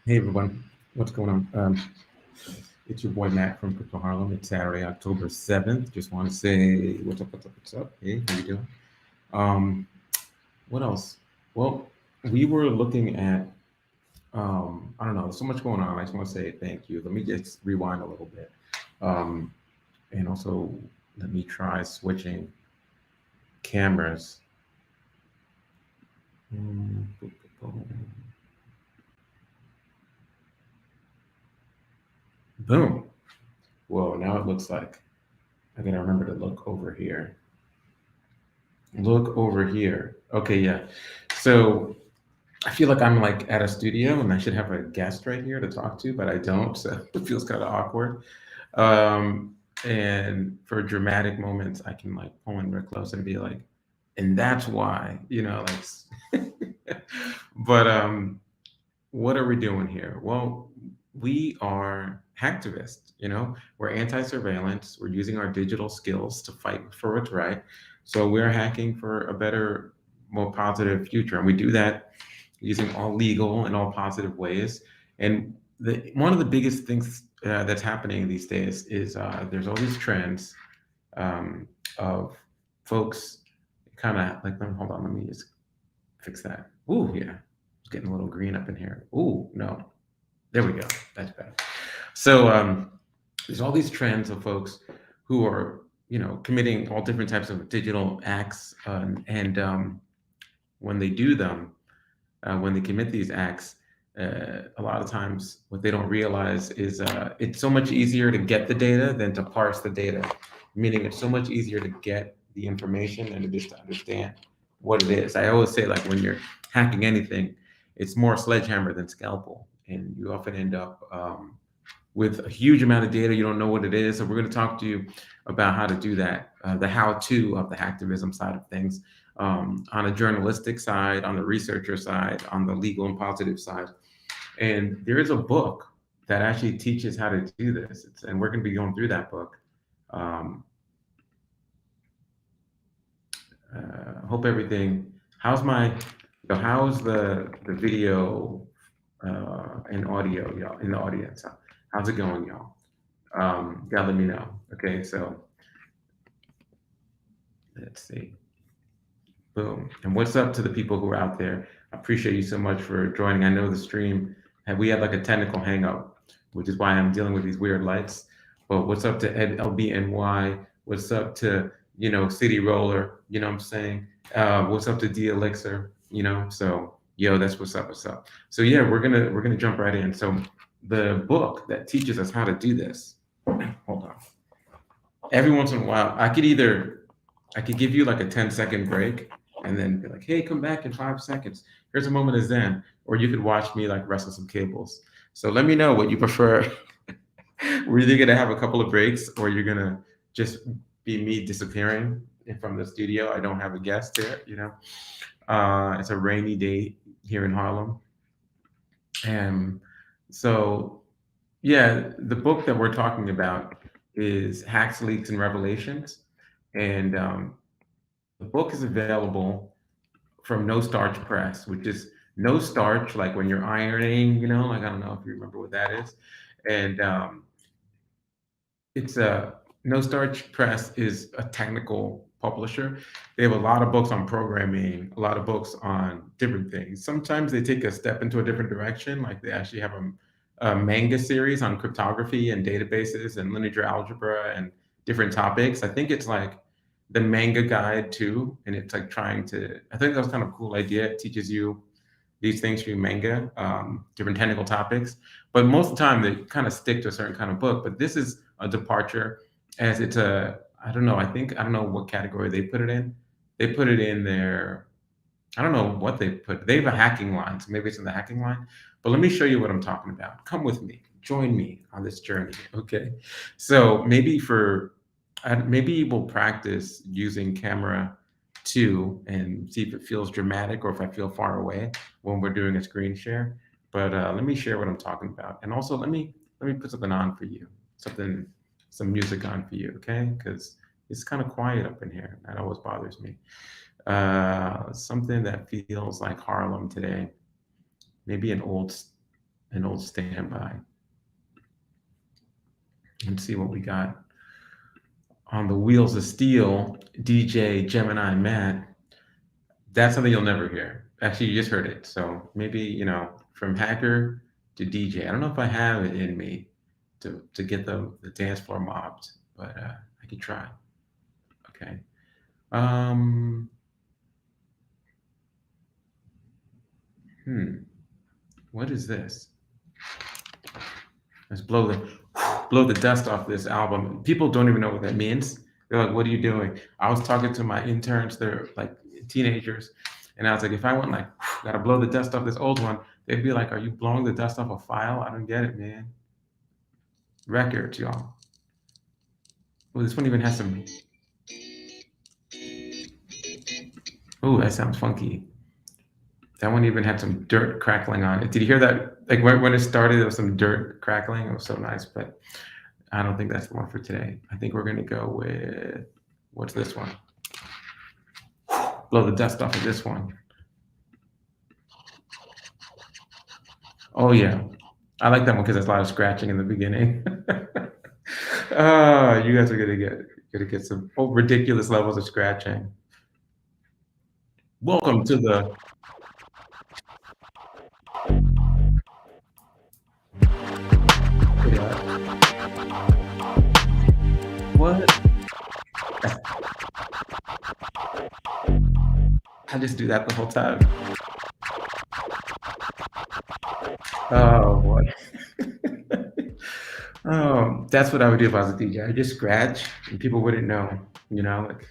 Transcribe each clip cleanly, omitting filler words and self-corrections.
Hey everyone, what's going on? It's your boy Matt from Crypto Harlem. It's Saturday, October 7th. Just want to say what's up, what's up, what's up. Hey, how you doing? Um, what else? Well, we were looking at, I don't know, there's so much going on. I just want to say thank you. Let me just rewind a little bit. Um, and also, let me try switching cameras. Mm, boom, boom, boom. Boom. Whoa, now it looks like I gotta remember to look over here. Look over here. Okay, yeah. So I feel like I'm like at a studio and I should have a guest right here to talk to, but I don't. So it feels kind of awkward. Um, and for dramatic moments, I can like pull in real close and be like, and that's why, like, but what are we doing here? Well, we are hacktivists, we're anti-surveillance. We're using our digital skills to fight for what's right. So we're hacking for a better, more positive future. And we do that using all legal and all positive ways. And one of the biggest things that's happening these days is there's all these trends of folks kind of like, hold on, let me just fix that. Ooh, yeah. It's getting a little green up in here. Ooh, no. There we go. That's better. So there's all these trends of folks who are, committing all different types of digital acts, and when they do them, when they commit these acts, a lot of times what they don't realize is it's so much easier to get the data than to parse the data. Meaning, it's so much easier to get the information than it is to understand what it is. I always say, like, when you're hacking anything, it's more sledgehammer than scalpel, and you often end up with a huge amount of data. You don't know what it is. So we're going to talk to you about how to do that, the how-to of the hacktivism side of things, on a journalistic side, on the researcher side, on the legal and positive side. And there is a book that actually teaches how to do this. And we're going to be going through that book. Um, Hope everything. How's the video and audio, y'all, in the audience? How's it going, y'all? Yeah, let me know. Okay, so let's see. Boom. And what's up to the people who are out there? I appreciate you so much for joining. I know the stream, we had like a technical hang up, which is why I'm dealing with these weird lights. But what's up to Ed LBNY? What's up to, City Roller? You know what I'm saying? What's up to D Elixir? So yo, that's what's up, what's up. So yeah, we're gonna jump right in. So the book that teaches us how to do this, hold on. Every once in a while, I could give you like a 10-second break and then be like, hey, come back in 5 seconds. Here's a moment of Zen. Or you could watch me like wrestle some cables. So let me know what you prefer. We're either gonna have a couple of breaks or you're gonna just be me disappearing from the studio. I don't have a guest here, It's a rainy day here in Harlem. And so yeah, the book that we're talking about is Hacks, Leaks, and Revelations. And the book is available from No Starch Press, which is no starch, like when you're ironing, like I don't know if you remember what that is. And it's a No Starch Press is a technical publisher. They have a lot of books on programming, a lot of books on different things. Sometimes they take a step into a different direction, like they actually have a manga series on cryptography and databases and linear algebra and different topics. I think it's like the manga guide too, and it's like trying to. I think that's kind of a cool idea. It teaches you these things through manga, different technical topics. But most of the time, they kind of stick to a certain kind of book. But this is a departure, as it's a. I don't know what category they put it in. They put it in their. I don't know what they put. They have a hacking line, so maybe it's in the hacking line. But let me show you what I'm talking about. Come with me. Join me on this journey. Okay. So maybe we'll practice using camera two and see if it feels dramatic or if I feel far away when we're doing a screen share. But let me share what I'm talking about, and also let me put something on for you, some music on for you, okay? Because it's kind of quiet up in here. That always bothers me. Something that feels like Harlem today. Maybe an old. an old standby. Let's see what we got on the Wheels of Steel. DJ Gemini Matt. That's something you'll never hear. Actually, you just heard it. So maybe, from hacker to DJ. I don't know if I have it in me to get the dance floor mobbed, but I could try. Okay. Um, what is this? Let's blow the dust off this album. People don't even know what that means. They're like, "What are you doing?" I was talking to my interns. They're like teenagers, and I was like, "If I went like, gotta blow the dust off this old one," they'd be like, "Are you blowing the dust off a file? I don't get it, man." Records, y'all. Oh, this one even has some. Oh, that sounds funky. That one even had some dirt crackling on it. Did you hear that? Like when it started, there was some dirt crackling. It was so nice, but I don't think that's the one for today. I think we're gonna go with what's this one? Blow the dust off of this one. Oh yeah, I like that one because there's a lot of scratching in the beginning. Oh, you guys are gonna get some ridiculous levels of scratching. Welcome to the. What? I just do that the whole time. Oh boy. That's what I would do if I was a DJ. I just scratch and people wouldn't know, like,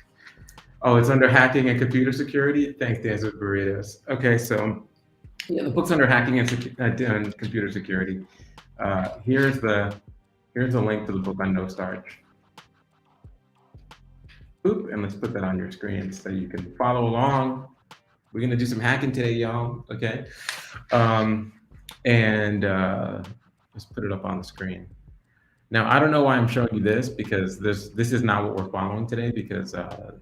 oh, it's under hacking and computer security. Thanks, Dance with Burritos. Okay, so yeah, the book's under hacking and computer security. Here's the link to the book on No Starch. Boop, and let's put that on your screen so you can follow along. We're gonna do some hacking today, y'all. Okay, and let's put it up on the screen. Now, I don't know why I'm showing you this because this is not what we're following today because the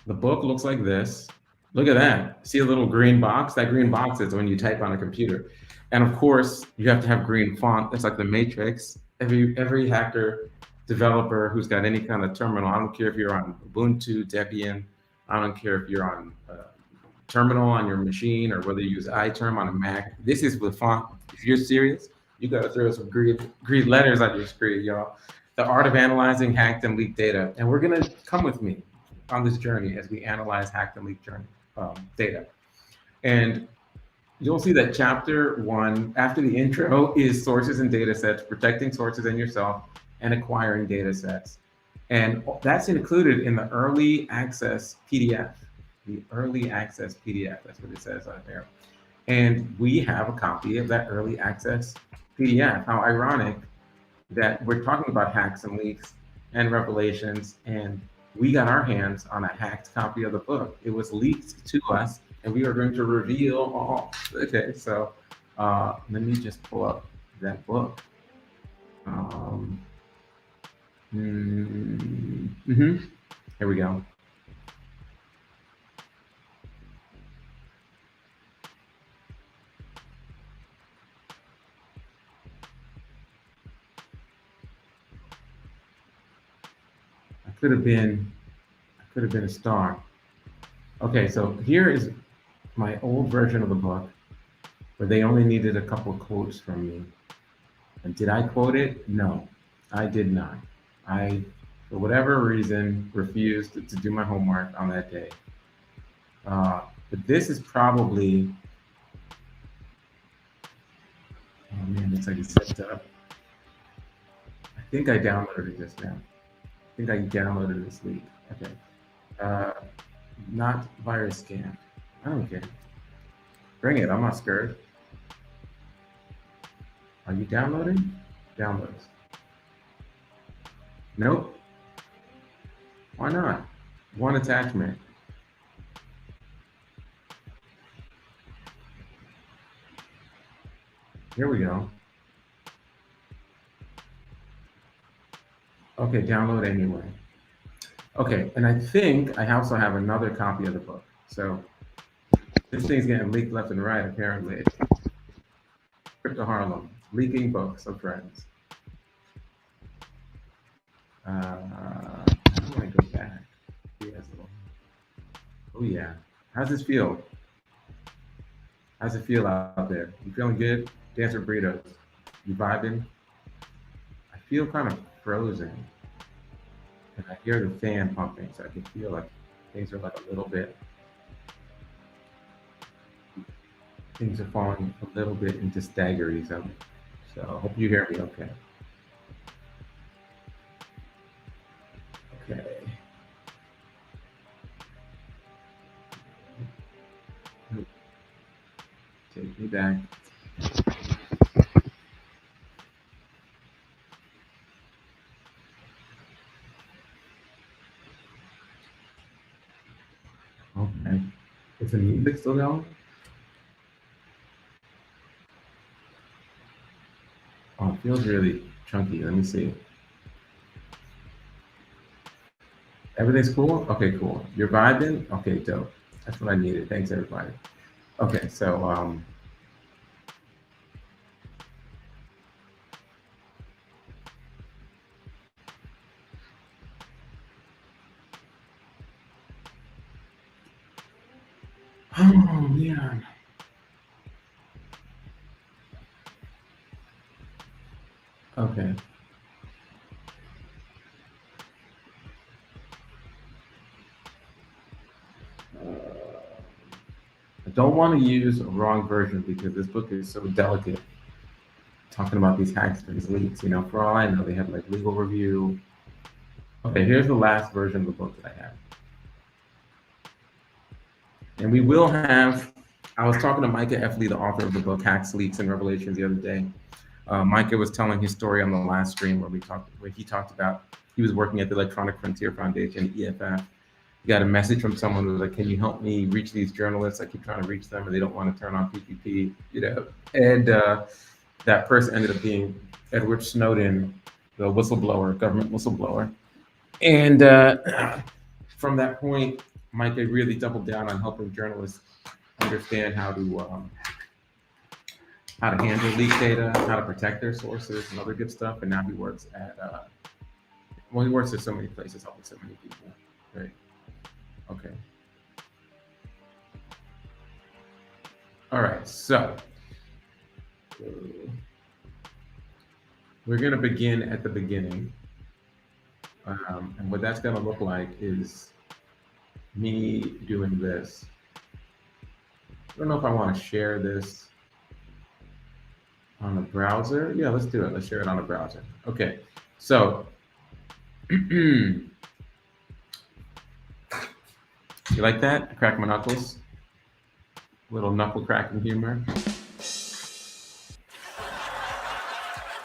book looks like this. Look at that. See a little green box? That green box is when you type on a computer. And of course, you have to have green font. That's like the Matrix. Every hacker developer who's got any kind of terminal, I don't care if you're on Ubuntu, Debian, I don't care if you're on terminal on your machine or whether you use iTerm on a Mac. This is with font. If you're serious, you got to throw some green letters on your screen, y'all. The art of analyzing hacked and leaked data. And we're going to come with me on this journey as we analyze hacked and leaked data. And you'll see that chapter 1, after the intro, is sources and data sets, protecting sources and yourself, and acquiring data sets. And that's included in the early access PDF. The early access PDF, that's what it says out there. And we have a copy of that early access PDF. How ironic that we're talking about hacks and leaks and revelations, and we got our hands on a hacked copy of the book. It was leaked to us, and we are going to reveal all. Okay, so let me just pull up that book. Here we go. I could have been a star. Okay, so here is my old version of the book where they only needed a couple of quotes from me. And did I quote it? No, I did not. I, for whatever reason, refused to do my homework on that day. But this is probably, oh man, looks like it's set up. I think I downloaded it just now. I think I downloaded this week. Okay. Not virus scan. I don't care. Bring it. I'm not scared. Are you downloading? Downloads. Nope. Why not? One attachment. Here we go. Okay, download anyway. Okay, and I think I also have another copy of the book. So this thing's getting leaked left and right, apparently. trip to Harlem, leaking books of friends. How do I go back? Yes. Oh yeah. How's this feel? How's it feel out there? You feeling good? Dance with burritos. You vibing? I feel kind of frozen, and I hear the fan pumping, so I can feel like things are like a little bit. Things are falling a little bit into staggerism. So I hope you hear me okay. Okay. Take me back. Okay. Is the music still going? Oh, it feels really chunky. Let me see. Everything's cool? Okay, cool. You're vibing? Okay, dope. That's what I needed. Thanks, everybody. Okay, so oh man. Okay. I don't want to use a wrong version because this book is so delicate. Talking about these hacks, these leaks, for all I know, they have like legal review. Okay, here's the last version of the book that I have. And we will have, I was talking to Micah F Lee, the author of the book Hacks, Leaks, and Revelations the other day. Micah was telling his story on the last stream where he talked about he was working at the Electronic Frontier Foundation, EFF. He got a message from someone who was like, "Can you help me reach these journalists? I keep trying to reach them, and they don't want to turn on PPP." And that person ended up being Edward Snowden, the whistleblower, government whistleblower. And from that point, Micah really doubled down on helping journalists understand how to handle leak data, how to protect their sources, and other good stuff. And now he works at he works at so many places, helping so many people. Right? Okay. All right. So we're going to begin at the beginning, and what that's going to look like is me doing this. I don't know if I want to share this on a browser. Yeah, let's do it. Let's share it on a browser. Okay, so you like that? I crack my knuckles. Little knuckle cracking humor.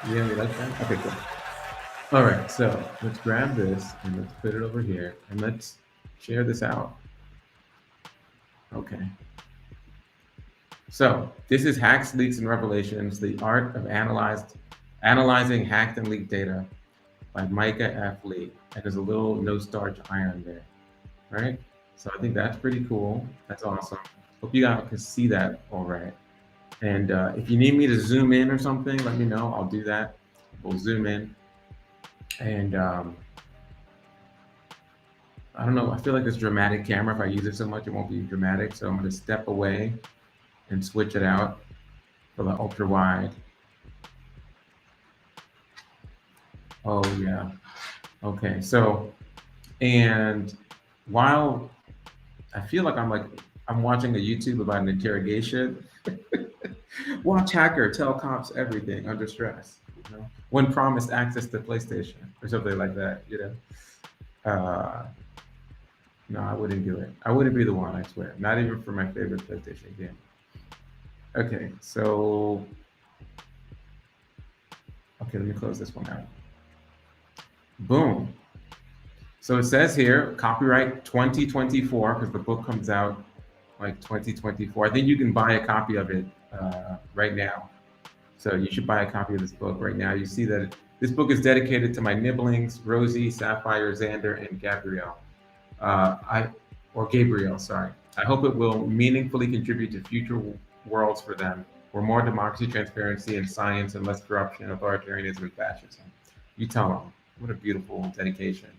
Yeah, you like that? Okay, cool. All right, so let's grab this and let's put it over here and let's share this out. Okay. So this is Hacks, Leaks, and Revelations, the art of analyzing hacked and leaked data by Micah F Lee. And there's a little no starch iron there, right? So I think that's pretty cool. That's awesome. Hope you guys can see that all right. And if you need me to zoom in or something, let me know. I'll do that. We'll zoom in. And I don't know. I feel like this dramatic camera, if I use it so much, it won't be dramatic. So I'm going to step away and switch it out for the ultra wide. Oh yeah. Okay. So, and while I feel like I'm watching a YouTube about an interrogation, watch hacker tell cops everything under stress. When promised access to PlayStation or something like that. No, I wouldn't do it. I wouldn't be the one. I swear. Not even for my favorite PlayStation game. Okay, so let me close this one out. Boom. So it says here, copyright 2024, because the book comes out like 2024. I think you can buy a copy of it right now. So you should buy a copy of this book right now. You see that this book is dedicated to my nibblings, Rosie, Sapphire, Xander, and Gabrielle. Gabrielle, sorry. I hope it will meaningfully contribute to future worlds for them We're more democracy, transparency, and science, and less corruption, authoritarianism, and fascism. You tell them. What a beautiful dedication.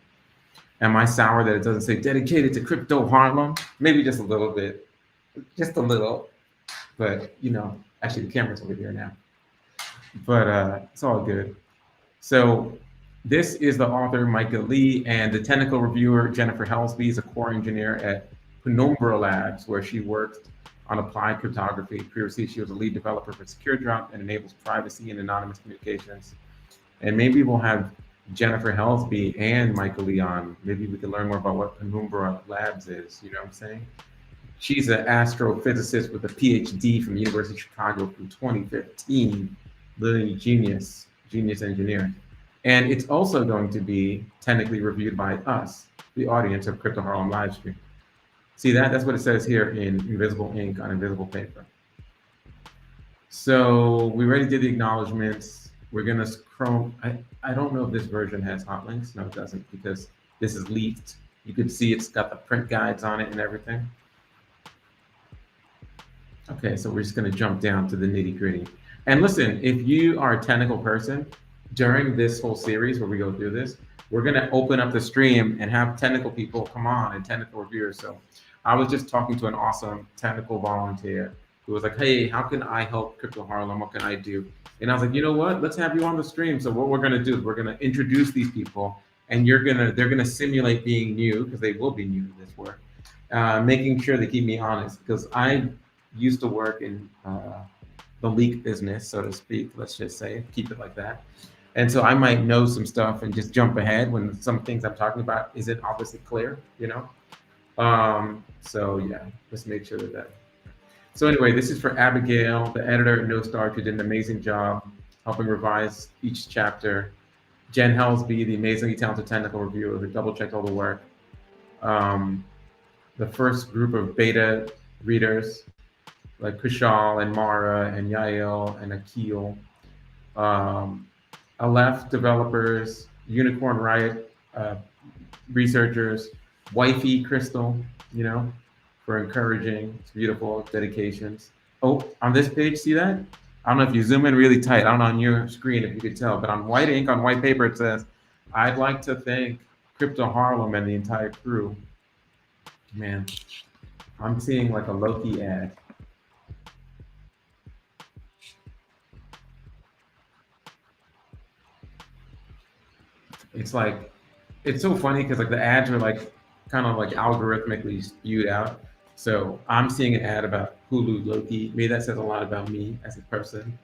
Am I sour that it doesn't say dedicated to crypto Harlem? Maybe just a little bit, just a little. But actually the camera's over here now. But it's all good. So this is the author, Micah Lee, and the technical reviewer, Jennifer Helsby, is a core engineer at Penumbra Labs, where she worked on applied cryptography. Previously, she was a lead developer for SecureDrop and enables privacy and anonymous communications. And maybe we'll have Jennifer Helsby and Micah Lee on. Maybe we can learn more about what Penumbra Labs is. You know what I'm saying? She's an astrophysicist with a PhD from the University of Chicago from 2015. Literally genius engineer. And it's also going to be technically reviewed by us, the audience of Crypto Harlem Livestream. See that? That's what it says here in invisible ink on invisible paper. So we already did the acknowledgements. We're gonna scroll. I don't know if this version has hot links. No, it doesn't, because this is leaked. You can see it's got the print guides on it and everything. Okay, so we're just gonna jump down to the nitty gritty. And listen, if you are a technical person, during this whole series where we go through this, we're gonna open up the stream and have technical people come on and technical reviewers. So I was just talking to an awesome technical volunteer who was like, hey, how can I help Crypto Harlem? What can I do? And I was like, you know what? Let's have you on the stream. So what we're gonna do is we're gonna introduce these people, and they're gonna simulate being new, because they will be new to this work, making sure they keep me honest, because I used to work in the leak business, so to speak, let's just say, keep it like that. And so I might know some stuff and just jump ahead when some things I'm talking about isn't obviously clear, So yeah, let's make sure that. So anyway, this is for Abigail, the editor at No Starch, who did an amazing job helping revise each chapter. Jen Helsby, the amazingly talented technical reviewer who double-checked all the work. The first group of beta readers, like Kushal and Mara and Yael and Akil. Aleph developers, Unicorn Riot researchers, Wifey Crystal, for encouraging. It's beautiful dedications. Oh, on this page, see that? I don't know if you zoom in really tight. I don't know on your screen if you could tell, but on white ink, on white paper, it says, I'd like to thank Crypto Harlem and the entire crew. Man, I'm seeing like a Loki ad. It's like, it's so funny because like the ads are like kind of like algorithmically spewed out. So I'm seeing an ad about Hulu Loki. Maybe that says a lot about me as a person,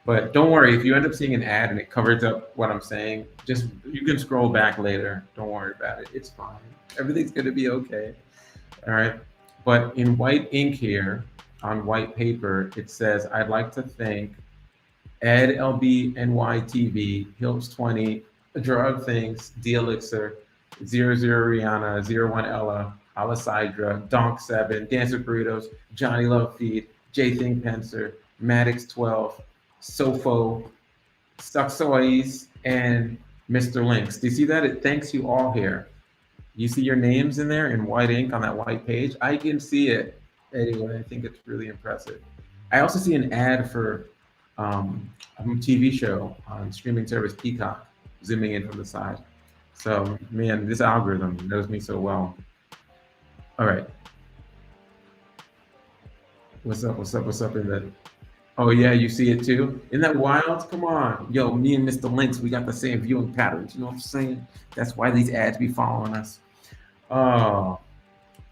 But don't worry, if you end up seeing an ad and it covers up what I'm saying, you can scroll back later. Don't worry about it. It's fine. Everything's gonna be okay. All right. But in white ink here on white paper, it says, I'd like to thank Ed LB NYTV, Hilps 20, Drug Things, D Elixir, 00 Rihanna, 01 Ella, Alicidra, Donk 7, Dancer Burritos, Johnny Love Feed, J Thing Pencer, Maddox 12, Sofo, Suxois, and Mr. Links. Do you see that? It thanks you all here. You see your names in there in white ink on that white page? I can see it. Anyway, I think it's really impressive. I also see an ad for a TV show on streaming service Peacock, zooming in from the side. So, man, this algorithm knows me so well. All right. What's up in the... Oh, yeah, you see it too? Isn't that wild? Come on. Yo, me and Mr. Links, we got the same viewing patterns. You know what I'm saying? That's why these ads be following us. Oh,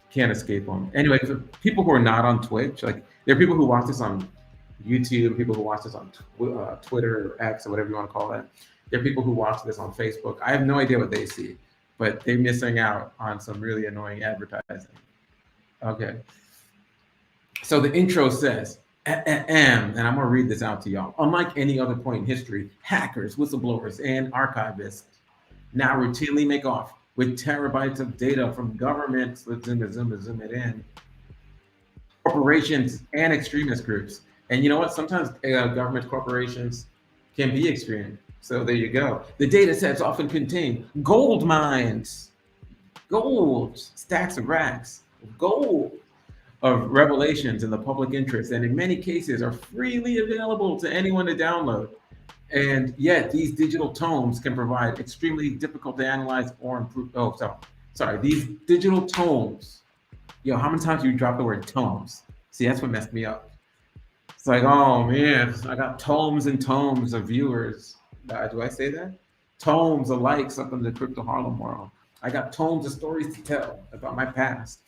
can't escape them. Anyway, for people who are not on Twitch, like there are people who watch this on YouTube, people who watch this on Twitter or X or whatever you want to call it. There are people who watch this on Facebook. I have no idea what they see, but they're missing out on some really annoying advertising. Okay. So the intro says, and I'm gonna read this out to y'all. Unlike any other point in history, hackers, whistleblowers, and archivists now routinely make off with terabytes of data from governments, let's zoom it in, corporations, and extremist groups. And you know what? Sometimes government corporations can be extreme. So there you go. The data sets often contain gold mines, gold, stacks of racks, gold, of revelations in the public interest, and in many cases are freely available to anyone to download. And yet, these digital tomes can provide extremely difficult to analyze or improve. Oh, sorry. These digital tomes. Yo, how many times do you drop the word tomes? See, that's what messed me up. It's like, oh man, I got tomes and tomes of viewers. Do I say that? Tomes of likes up in the crypto Harlem world. I got tomes of stories to tell about my past.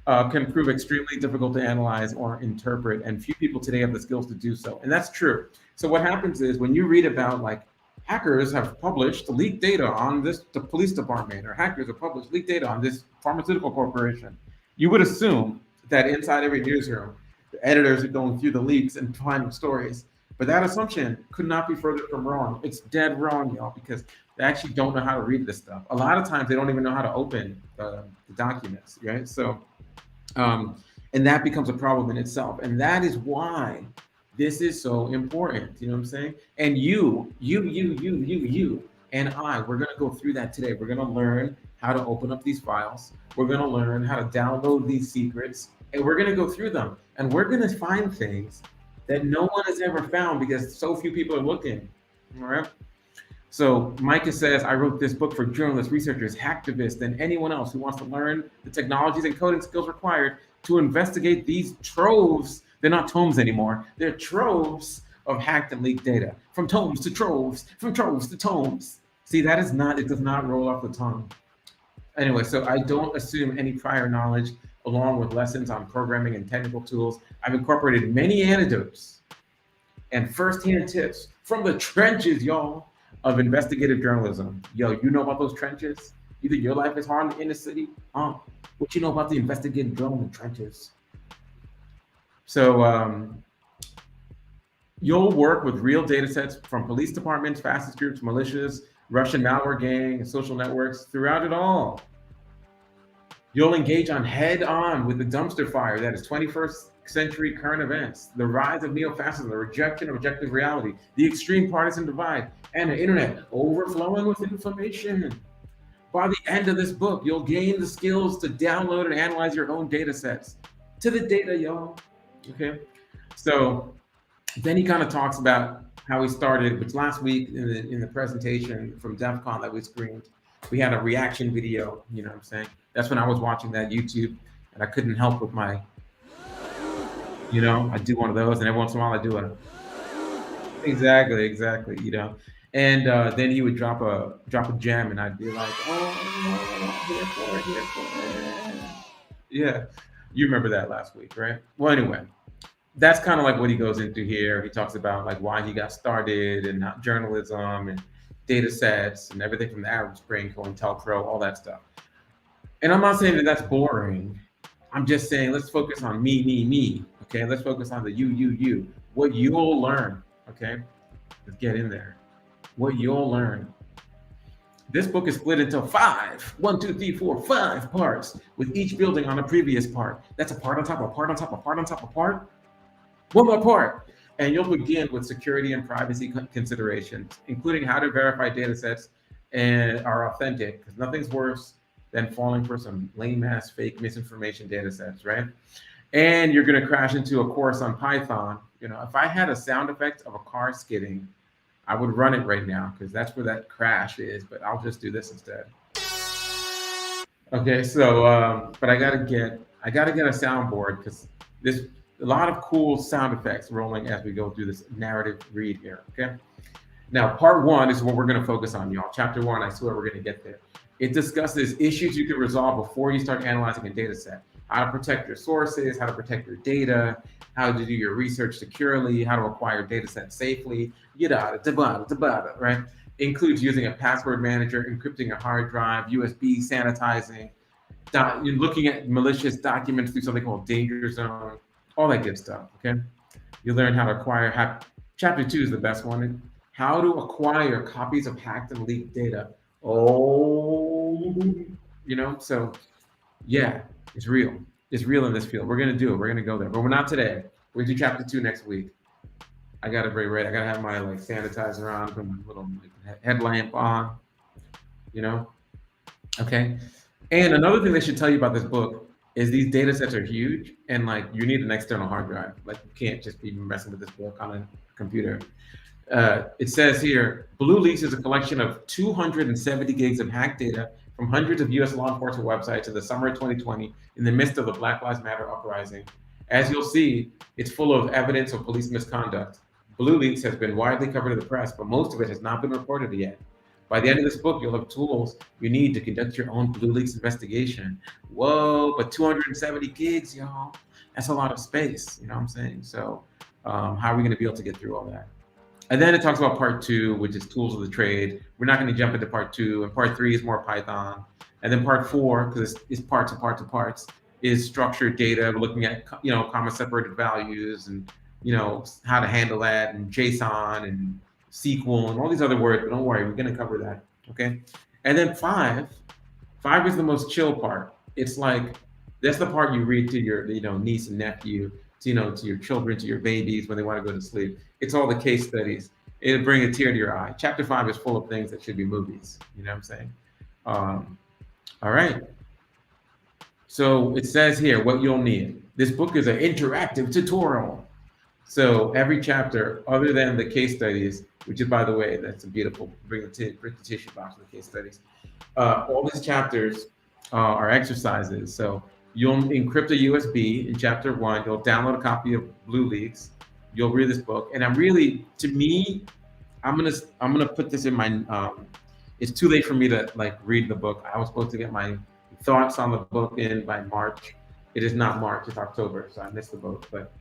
Can prove extremely difficult to analyze or interpret, and few people today have the skills to do so. And that's true. So what happens is when you read about like hackers have published leaked data on the police department, or hackers have published leaked data on this pharmaceutical corporation, you would assume that inside every newsroom, the editors are going through the leaks and finding stories. But that assumption could not be further from wrong. It's dead wrong, y'all, because they actually don't know how to read this stuff. A lot of times they don't even know how to open the documents, right? So and that becomes a problem in itself. And that is why this is so important. You know what I'm saying? And you, and I, we're going to go through that today. We're going to learn how to open up these files. We're going to learn how to download these secrets, and we're going to go through them. And we're going to find things that no one has ever found because so few people are looking. All right. So Micah says, I wrote this book for journalists, researchers, hacktivists, and anyone else who wants to learn the technologies and coding skills required to investigate these troves. They're not tomes anymore. They're troves of hacked and leaked data. From tomes to troves, from troves to tomes. See, that is not, it does not roll off the tongue. Anyway, so I don't assume any prior knowledge along with lessons on programming and technical tools. I've incorporated many anecdotes and firsthand tips from the trenches, y'all, of investigative journalism. Yo, you know about those trenches? Either your life is hard in the city, what you know about the investigative journalism trenches? So you'll work with real data sets from police departments, fastest groups, militias, Russian malware gang, and social networks throughout it all. You'll engage head on with the dumpster fire that is 21st century current events, the rise of neo-fascism, the rejection of objective reality, the extreme partisan divide, and the internet overflowing with information. By the end of this book, you'll gain the skills to download and analyze your own data sets. To the data, y'all. Okay. So then he kind of talks about how he started, which last week in the presentation from DEF CON that we screened, we had a reaction video, you know what I'm saying? That's when I was watching that YouTube and I couldn't help with my, I do one of those, and every once in a while I do a, exactly, you know. And then he would drop a gem, and I'd be like, oh, here for it. Yeah, you remember that last week, right? Well, anyway, that's kind of like what he goes into here. He talks about like why he got started and not journalism and data sets and everything from the Arab Spring, COINTELPRO, all that stuff. And I'm not saying that that's boring. I'm just saying let's focus on me. Okay, let's focus on the you. What you'll learn. Okay, let's get in there. What you'll learn. This book is split into 5, 1, 2, 3, 4, 5 parts, with each building on a previous part. That's a part on top of a part on top of a part on top of a part. One more part. And you'll begin with security and privacy considerations, including how to verify data sets and are authentic, because nothing's worse than falling for some lame-ass fake misinformation data sets, right? And you're going to crash into a course on Python. If I had a sound effect of a car skidding, I would run it right now because that's where that crash is, but I'll just do this instead. Okay, so but I gotta get a soundboard because there's a lot of cool sound effects rolling as we go through this narrative read here. Okay, now part 1 is what we're going to focus on, y'all. Chapter 1, I swear we're going to get there. It discusses issues you can resolve before you start analyzing a data set. How to protect your sources, how to protect your data, how to do your research securely, how to acquire data sets safely, right? Includes using a password manager, encrypting a hard drive, USB sanitizing, looking at malicious documents through something called danger zone, all that good stuff, okay? You learn how to acquire, chapter 2 is the best one, how to acquire copies of hacked and leaked data. So yeah, it's real. It's real in this field. We're going to do it. We're going to go there, but we're not today. We'll do chapter 2 next week. I got it very ready. I got to have my sanitizer on, put my little headlamp on, Okay. And another thing they should tell you about this book is these data sets are huge, and like you need an external hard drive. Like you can't just be messing with this book on a computer. It says here, Blue Leaks is a collection of 270 gigs of hacked data from hundreds of U.S. law enforcement websites in the summer of 2020 in the midst of the Black Lives Matter uprising. As you'll see, it's full of evidence of police misconduct. Blue Leaks has been widely covered in the press, but most of it has not been reported yet. By the end of this book, you'll have tools you need to conduct your own Blue Leaks investigation. Whoa, but 270 gigs, y'all. That's a lot of space, you know what I'm saying? So how are we gonna be able to get through all that? And then it talks about part two, which is tools of the trade. We're not going to jump into part two. And part three is more Python. And then part four, because it's parts and parts and parts, is structured data. We're looking at, comma separated values and, how to handle that, and JSON and SQL and all these other words. But don't worry, we're going to cover that. Okay. And then five is the most chill part. It's like, that's the part you read to your, niece and nephew, to your children, to your babies when they want to go to sleep. It's all the case studies. It'll bring a tear to your eye. Chapter 5 is full of things that should be movies. You know what I'm saying? All right. So it says here what you'll need. This book is an interactive tutorial. So every chapter, other than the case studies, which is, by the way, that's a beautiful, bring the tissue box with the case studies. All these chapters are exercises. So you'll encrypt a USB in chapter 1. You'll download a copy of Blue Leaks. You'll read this book, and I'm gonna put this in my. It's too late for me to like read the book. I was supposed to get my thoughts on the book in by March. It is not March; it's October, so I missed the book. But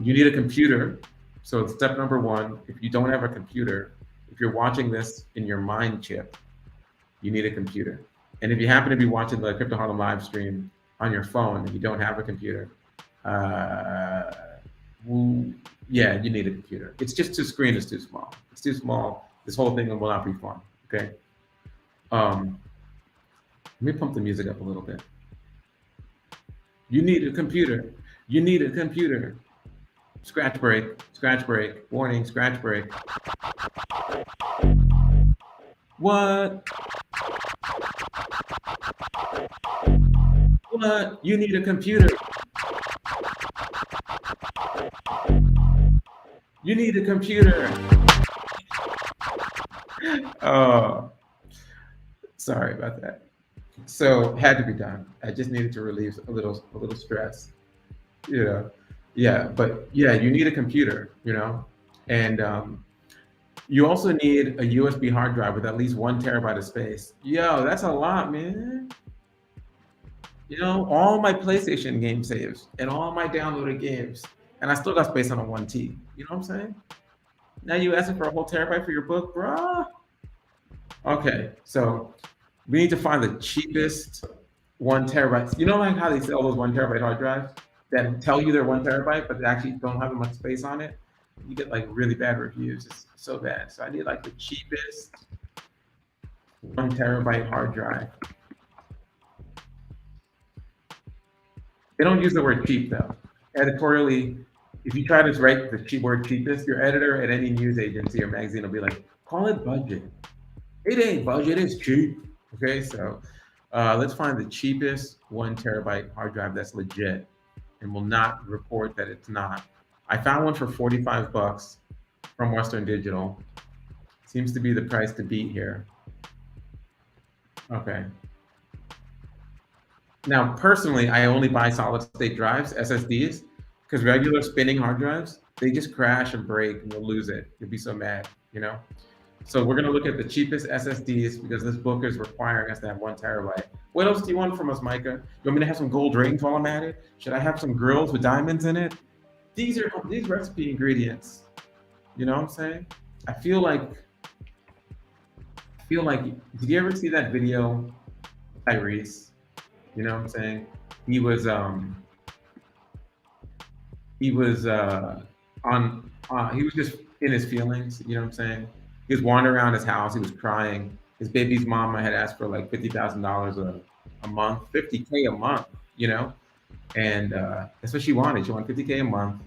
you need a computer. So step number 1: if you don't have a computer, if you're watching this in your mind chip, you need a computer. And if you happen to be watching the Crypto Harlem live stream on your phone and you don't have a computer, yeah, you need a computer. It's just the screen is too small. It's too small. This whole thing will not be fun. Okay. Let me pump the music up a little bit. You need a computer. You need a computer. Scratch break. Scratch break. Warning. Scratch break. What? What? You need a computer. You need a computer. Oh, sorry about that. So had to be done. I just needed to relieve a little stress. Yeah, but yeah, you need a computer, and you also need a USB hard drive with at least 1 terabyte of space. Yo, that's a lot, man. All my PlayStation game saves and all my downloaded games, and I still got space on a 1T. You know what I'm saying? Now you asking for a whole terabyte for your book, bruh? Okay, so we need to find the cheapest 1 terabyte. You know, like how they sell those 1 terabyte hard drives that tell you they're 1 terabyte, but they actually don't have much space on it? You get like really bad reviews. It's so bad. So I need like the cheapest 1 terabyte hard drive. They don't use the word cheap though. Editorially, if you try to write the word cheapest, your editor at any news agency or magazine will be like, call it budget. It ain't budget, it's cheap. Okay, so let's find the cheapest 1 terabyte hard drive that's legit and will not report that it's not. I found one for $45 from Western Digital. Seems to be the price to beat here. Okay. Now, personally, I only buy solid state drives, SSDs, because regular spinning hard drives, they just crash and break and you'll lose it. You'll be so mad, So we're going to look at the cheapest SSDs because this book is requiring us to have 1 terabyte. What else do you want from us, Micah? You want me to have some gold rings while I'm at it? Should I have some grills with diamonds in it? These recipe ingredients. You know what I'm saying? I feel like, did you ever see that video, Tyrese? You know what I'm saying? He was he was just in his feelings, you know what I'm saying? He was wandering around his house, he was crying. His baby's mama had asked for like $50,000 a month, $50K a month, and that's what she wanted. She wanted $50K a month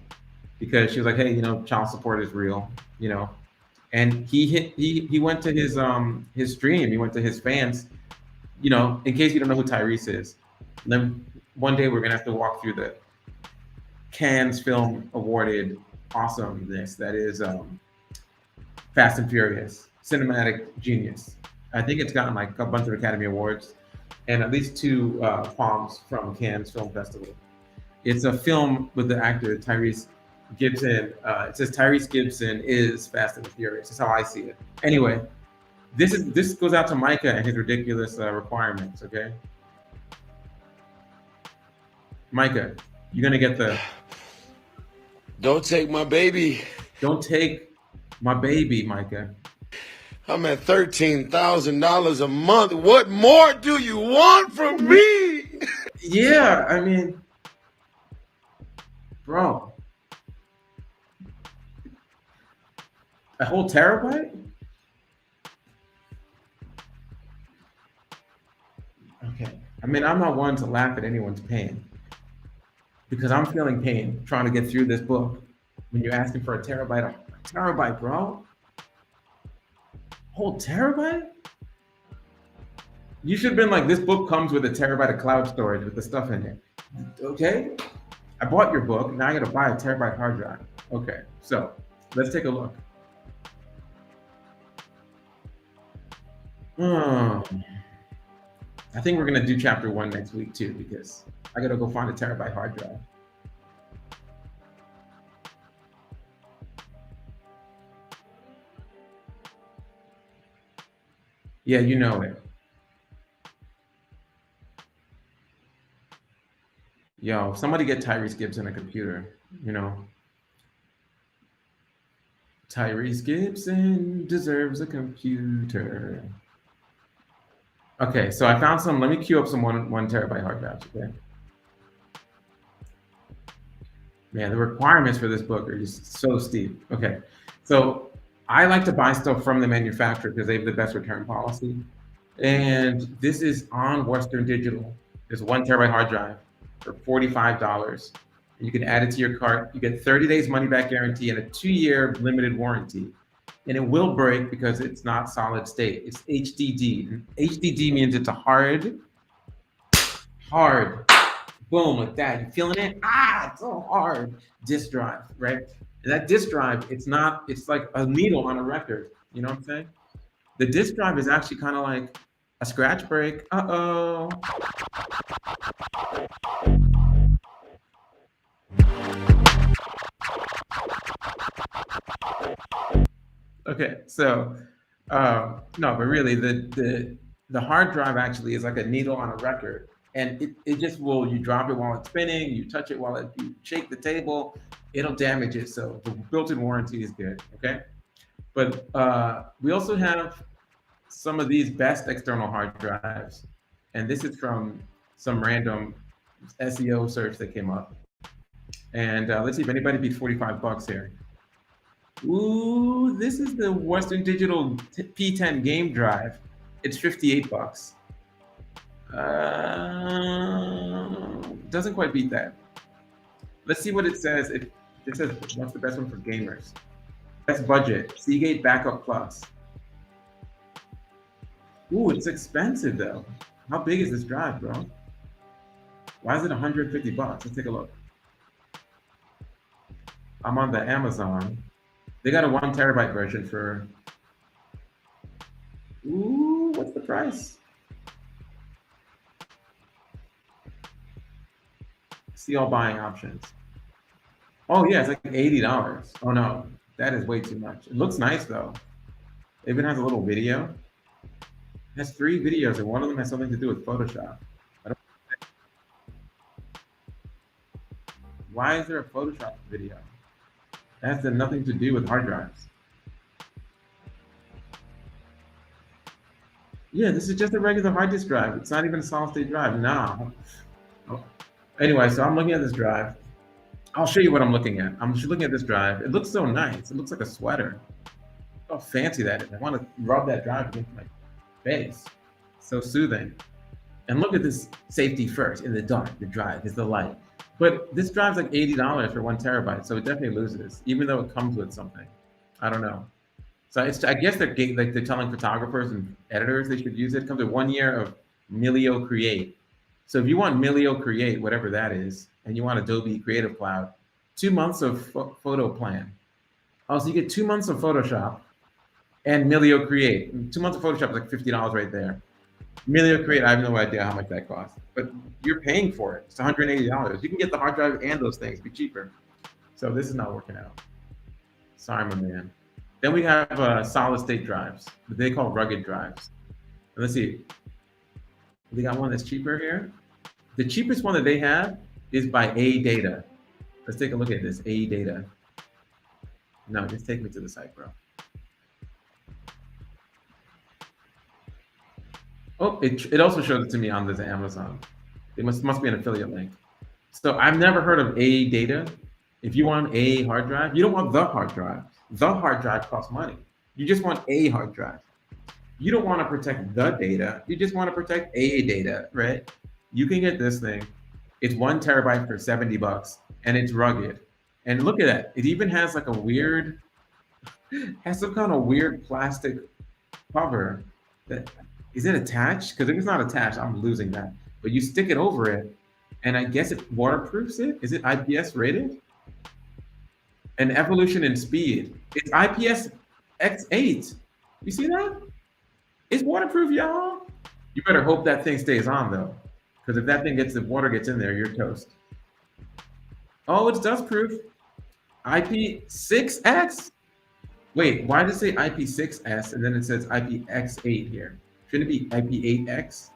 because she was like, hey, child support is real, and he went to his stream, he went to his fans. In case you don't know who Tyrese is, one day we're gonna have to walk through the Cannes Film Awarded awesomeness that is Fast and Furious, cinematic genius. I think it's gotten like a bunch of Academy Awards and at least two palms from Cannes Film Festival. It's a film with the actor Tyrese Gibson. It says Tyrese Gibson is Fast and Furious. That's how I see it. Anyway, this goes out to Micah and his ridiculous requirements. Okay, Micah, you're gonna get the. Don't take my baby. Don't take my baby, Micah. I'm at $13,000 a month. What more do you want from me? Yeah, I mean, bro, a whole terabyte? Okay. I mean, I'm not one to laugh at anyone's pain because I'm feeling pain trying to get through this book when you're asking for a terabyte, bro. Whole terabyte? You should have been like, this book comes with a terabyte of cloud storage with the stuff in it. Okay? I bought your book. Now I got to buy a terabyte hard drive. Okay. So let's take a look. I think we're going to do chapter 1 next week too, because I got to go find a terabyte hard drive. Yeah, you know it. Yo, somebody get Tyrese Gibson a computer, you know. Tyrese Gibson deserves a computer. Okay, so I found some. Let me queue up some one terabyte hard drives, okay? Man, the requirements for this book are just so steep. Okay, so I like to buy stuff from the manufacturer because they have the best return policy. And this is on Western Digital. There's 1 terabyte hard drive for $45. You can add it to your cart. You get 30 days money back guarantee and a 2-year limited warranty. And it will break because it's not solid state. It's HDD. And HDD means it's a hard, boom, like that. You feeling it? It's so hard. Disk drive, right? And that disk drive, it's like a needle on a record. You know what I'm saying? The disk drive is actually kind of like a scratch break. Uh-oh. Okay, so no, but really the hard drive actually is like a needle on a record, and it just will, you drop it while it's spinning, you touch it while you shake the table, it'll damage it. So the built-in warranty is good. Okay, but we also have some of these best external hard drives, and this is from some random SEO search that came up. And let's see if anybody beat $45 here. Ooh, this is the Western Digital P10 game drive. It's $58. Doesn't quite beat that. Let's see what it says. It says, what's the best one for gamers? Best budget, Seagate Backup Plus. Ooh, it's expensive though. How big is this drive, bro? Why is it $150? Let's take a look. I'm on the Amazon. They got a 1 terabyte version for, ooh, what's the price? See all buying options. Oh yeah, it's like $80. Oh no, that is way too much. It looks nice though. It even has a little video. It has 3 videos and one of them has something to do with Photoshop. Why is there a Photoshop video? That has nothing to do with hard drives. Yeah, this is just a regular hard disk drive. It's not even a solid state drive. No. Oh. Anyway, so I'm looking at this drive. I'll show you what I'm looking at. I'm just looking at this drive. It looks so nice. It looks like a sweater. How fancy that is. I want to rub that drive against my face. So soothing. And look at this safety first. In the dark, the drive is the light. But this drive's like $80 for 1 terabyte, so it definitely loses, even though it comes with something. I don't know. So I guess they're telling photographers and editors they should use it. It comes with 1 year of Milio Create. So if you want Milio Create, whatever that is, and you want Adobe Creative Cloud, 2 months of photo plan. Oh, so you get 2 months of Photoshop and Milio Create. 2 months of Photoshop is like $50 right there. Milio Create, I have no idea how much that costs, but you're paying for it. It's $180. You can get the hard drive and those things be cheaper. So this is not working out. Sorry, my man. Then we have solid state drives, what they call rugged drives. Let's see. They got one that's cheaper here. The cheapest one that they have is by A Data. Let's take a look at this, A Data. No, just take me to the site, bro. Oh, it also showed it to me on this Amazon. It must be an affiliate link. So I've never heard of A Data. If you want a hard drive, you don't want the hard drive. The hard drive costs money. You just want a hard drive. You don't want to protect the data. You just want to protect a data, right? You can get this thing. It's 1 terabyte for $70, and it's rugged. And look at that. It even has like a weird, has some kind of weird plastic cover. That is it attached? Because if it's not attached, I'm losing that. But you stick it over it, and I guess it waterproofs it. Is it IPS rated? And evolution in speed. It's IPS X8. You see that? It's waterproof, y'all. You better hope that thing stays on though, because if that thing if water gets in there, you're toast. Oh, it's dust proof. IP6X. Wait, why does it say IP6S and then it says IPX8 here? Shouldn't it be IP8X? Is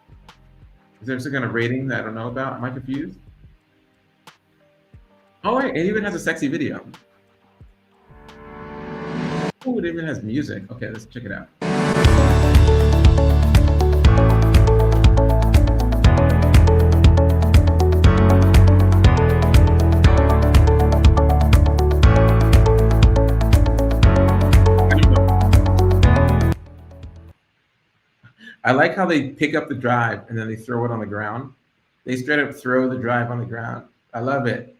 there some kind of rating that I don't know about? Am I confused? Oh wait, it even has a sexy video. Oh, it even has music. Okay, let's check it out. I like how they pick up the drive and then they throw it on the ground. They straight up throw the drive on the ground. I love it.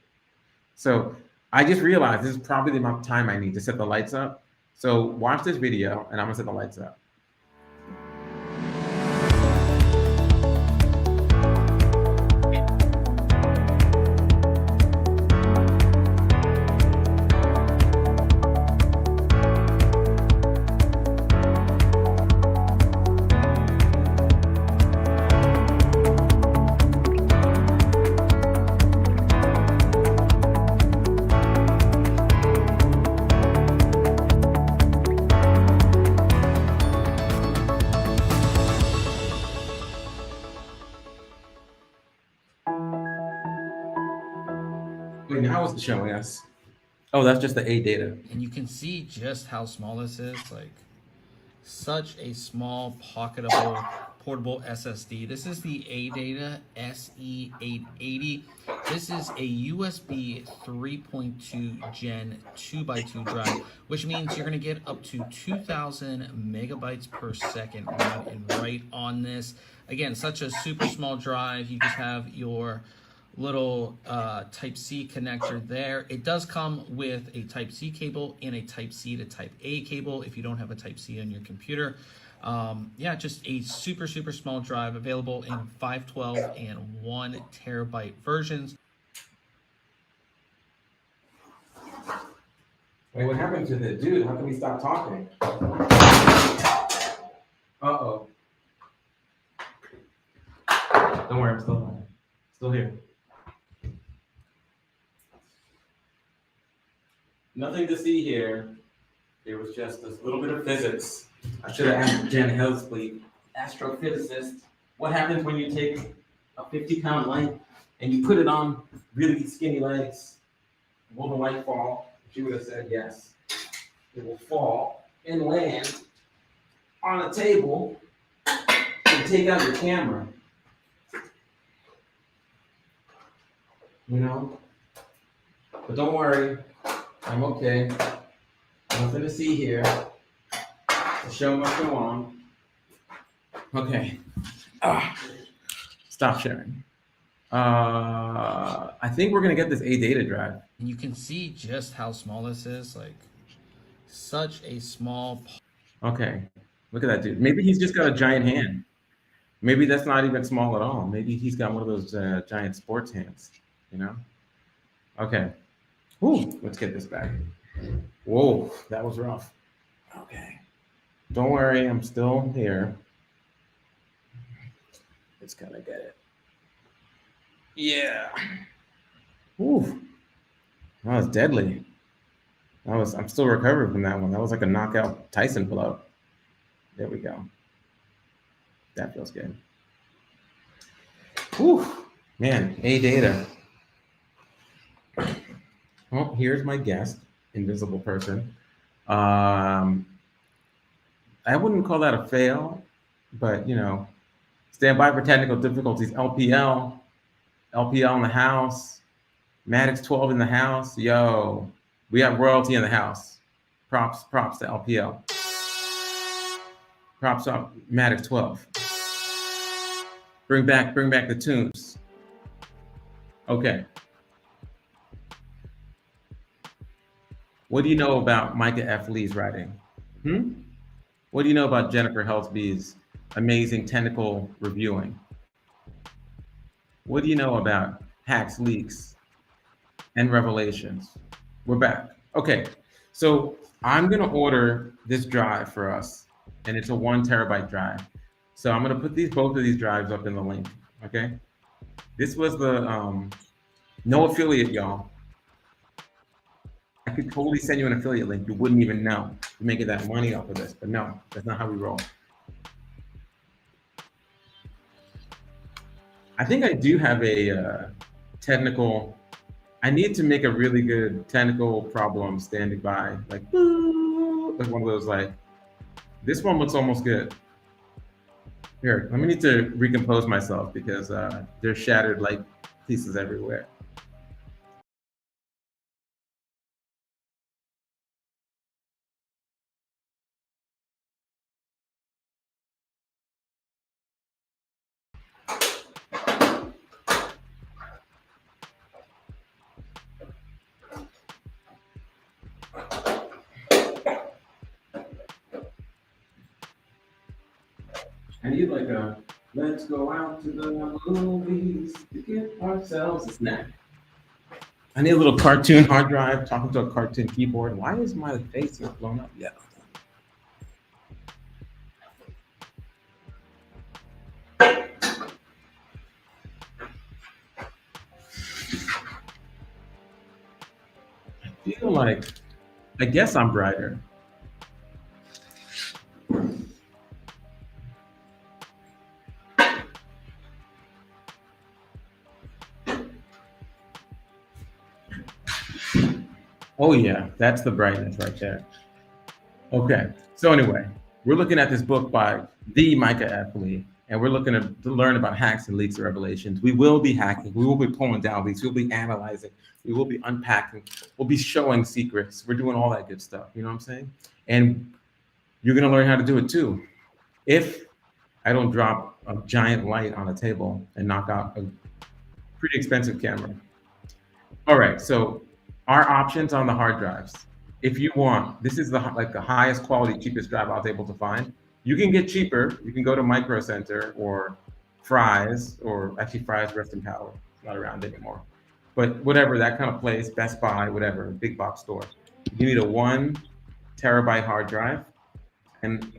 So I just realized this is probably the amount of time I need to set the lights up. So watch this video and I'm gonna set the lights up. Wait, how is it showing us? Oh, that's just the A data. And you can see just how small this is. Like, such a small pocketable portable SSD. This is the ADATA SE880. This is a USB 3.2 Gen 2x2 drive, which means you're going to get up to 2,000 megabytes per second read and write on this. Again, such a super small drive. You just have your little Type-C connector there. It does come with a Type-C cable and a Type-C to Type-A cable if you don't have a Type-C on your computer. Yeah, just a super small drive, available in 512 and 1 terabyte versions. Wait, what happened to the dude? How come he stopped talking? Uh-oh. Don't worry, I'm still here. Nothing to see here. There was just this little bit of physics. I should have asked Jen Helsley, astrophysicist, what happens when you take a 50-pound light and you put it on really skinny legs? Will the light fall? She would have said yes. It will fall and land on a table and take out your camera. You know? But don't worry, I'm okay. Nothing to see here. The show must go on. Okay. Stop sharing. I think we're gonna get this ADATA drive. And you can see just how small this is. Like, such a small. Okay. Look at that dude. Maybe he's just got a giant hand. Maybe that's not even small at all. Maybe he's got one of those giant sports hands, you know? Okay. Ooh, let's get this back. Whoa, that was rough. Okay. Don't worry, I'm still here. Let's kind of get it. Yeah. Ooh, that was deadly. I'm still recovering from that one. That was like a knockout Tyson blow. There we go. That feels good. Whew, man, A data. Well, here's my guest, invisible person. Um, I wouldn't call that a fail, but you know, stand by for technical difficulties. LPL in the house. Maddox 12 in the house. Yo, we have royalty in the house. Props to LPL. Props up Maddox 12. Bring back the tunes. Okay. What do you know about Micah F Lee's writing? What do you know about Jennifer Helsby's amazing technical reviewing? What do you know about hacks, leaks, and revelations? We're back. Okay, so I'm gonna order this drive for us, and it's a 1 terabyte drive. So I'm gonna put both of these drives up in the link. Okay, this was the no affiliate, y'all. I could totally send you an affiliate link. You wouldn't even know. You're making that money off of this, but no, that's not how we roll. I think I do have a technical. I need to make a really good technical problem standing by, like one of those like. This one looks almost good. Here, let me need to recompose myself because there's shattered like pieces everywhere. I need like a let's go out to the movies to get ourselves a snack. I need a little cartoon hard drive talking to a cartoon keyboard. Why is my face not blown up yet? I feel like, I guess I'm brighter. Oh yeah, that's the brightness right there. Okay, so anyway, we're looking at this book by the Micah F Lee, and we're looking to learn about hacks and leaks and revelations. We will be hacking, we will be pulling down leaks, we'll be analyzing, we will be unpacking, we'll be showing secrets. We're doing all that good stuff, you know what I'm saying? And you're gonna learn how to do it too. If I don't drop a giant light on a table and knock out a pretty expensive camera. All right, so our options on the hard drives. If you want, this is the highest quality, cheapest drive I was able to find. You can get cheaper. You can go to Micro Center or Fry's, or actually Fry's rest in power. It's not around anymore. But whatever, that kind of place, Best Buy, whatever, big box store. You need a 1 terabyte hard drive, and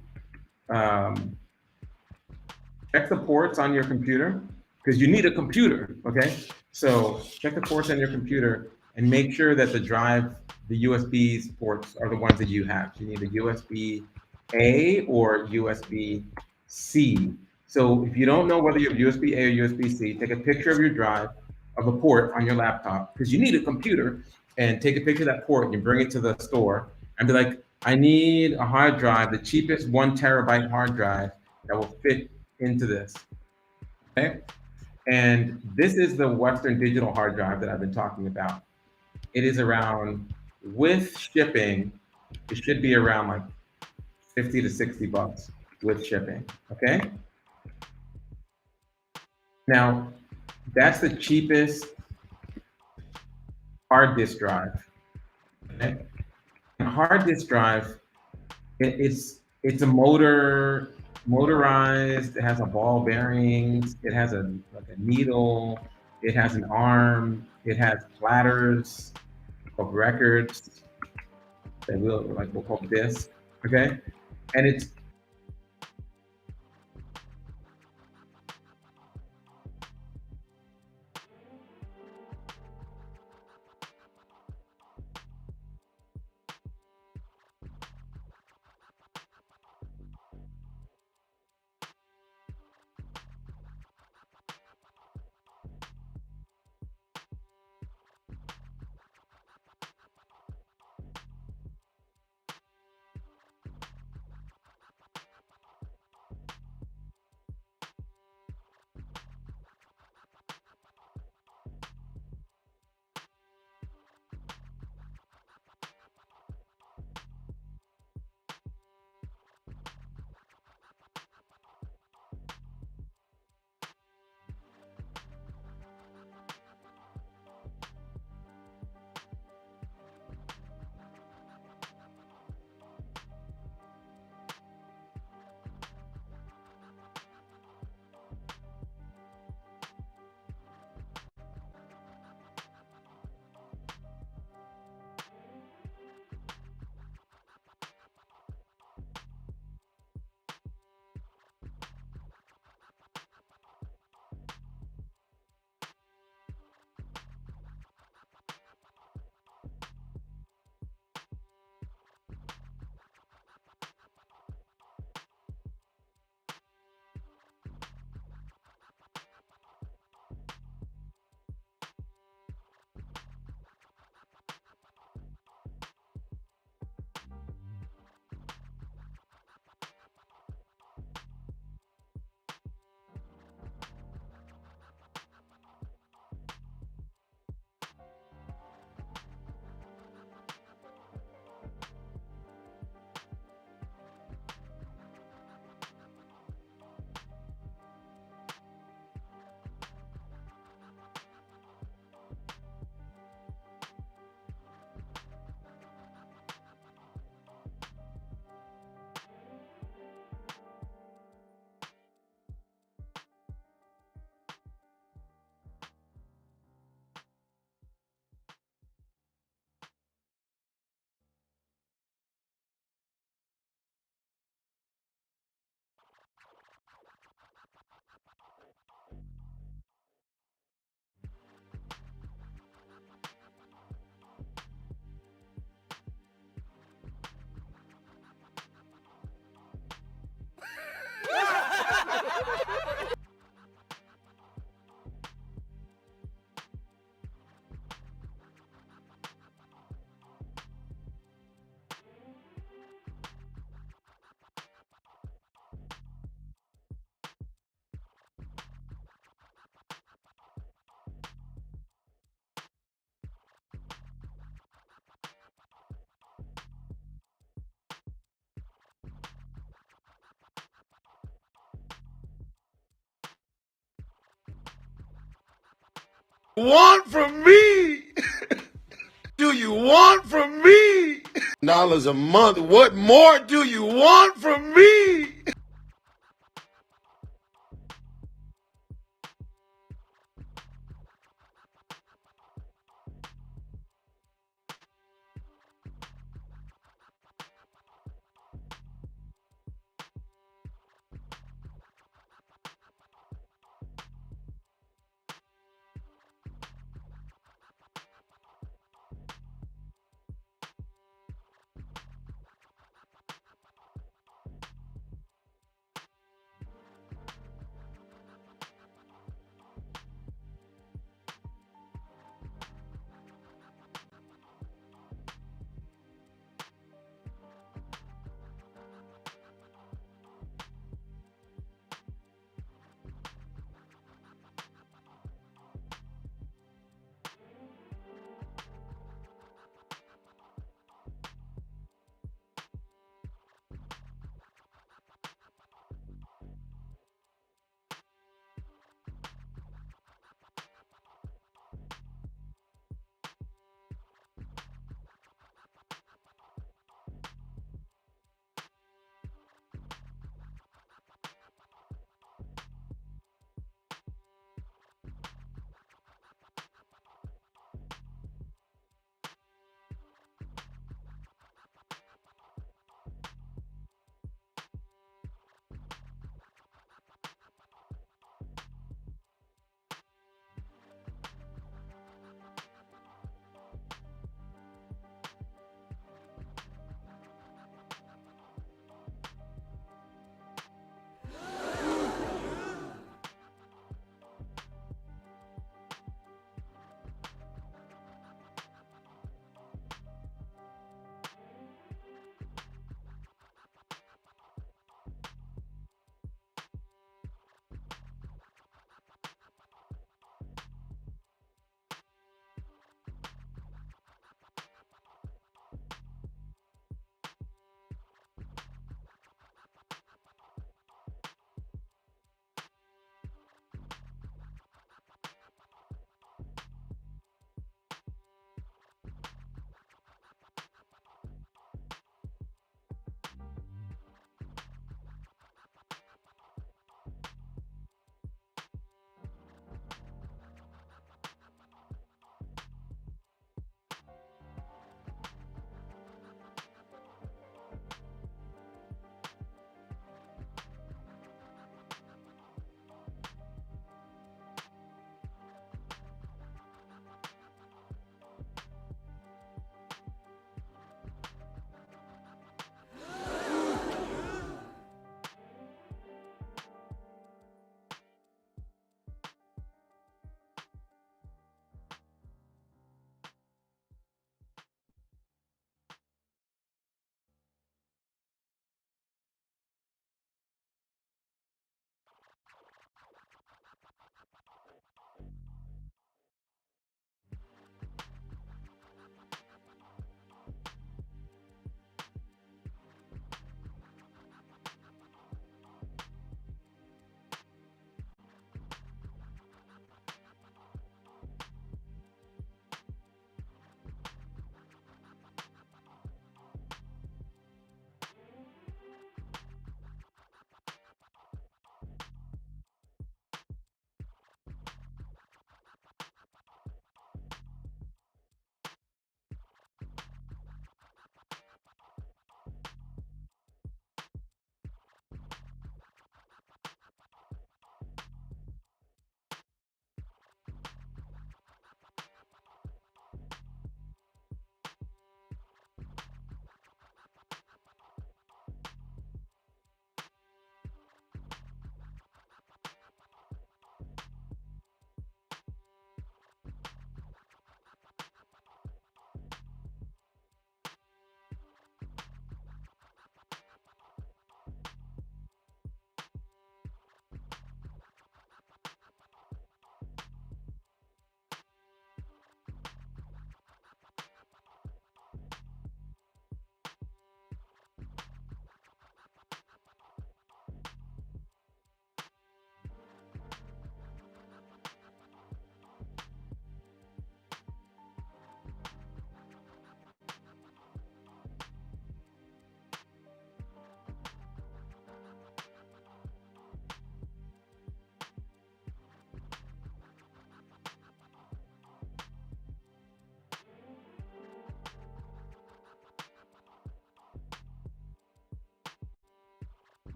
check the ports on your computer because you need a computer. Okay, so check the ports on your computer and make sure that the drive, the USB ports are the ones that you have. You need a USB A or USB C. So if you don't know whether you have USB A or USB C, take a picture of your drive, of a port on your laptop, because you need a computer, and take a picture of that port and you bring it to the store and be like, I need a hard drive, the cheapest 1 terabyte hard drive that will fit into this. Okay. And this is the Western Digital hard drive that I've been talking about. It is around, with shipping, it should be around like 50 to 60 bucks with shipping. Okay. Now, that's the cheapest hard disk drive. Okay. A hard disk drive, it's a motor motorized. It has a ball bearings. It has a like a needle. It has an arm. It has platters of records that we'll call disc. Okay, and it's Want from me? Do you want from me? Dollars a month. What more do you want from me?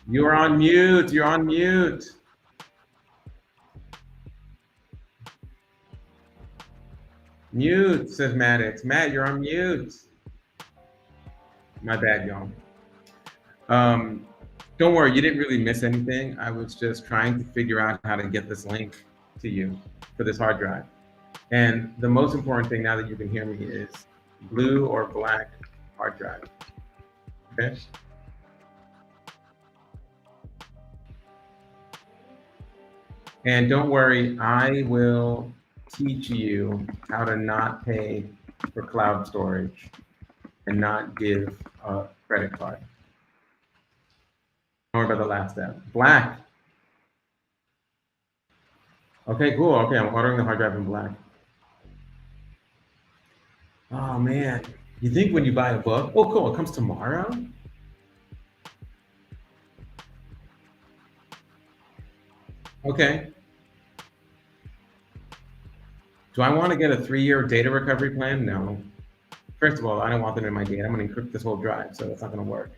You're on mute. You're on mute. Mute, says Maddox. Matt, you're on mute. My bad, y'all. Don't worry, you didn't really miss anything. I was just trying to figure out how to get this link to you for this hard drive. And the most important thing now that you can hear me is blue or black hard drive. Okay? And don't worry, I will teach you how to not pay for cloud storage and not give a credit card. Don't worry about the last step. Black. Okay, cool. Okay, I'm ordering the hard drive in black. Oh man, you think when you buy a book, oh cool, it comes tomorrow? Okay. Do I want to get a 3-year data recovery plan? No. First of all, I don't want them in my data. I'm going to encrypt this whole drive, so it's not going to work.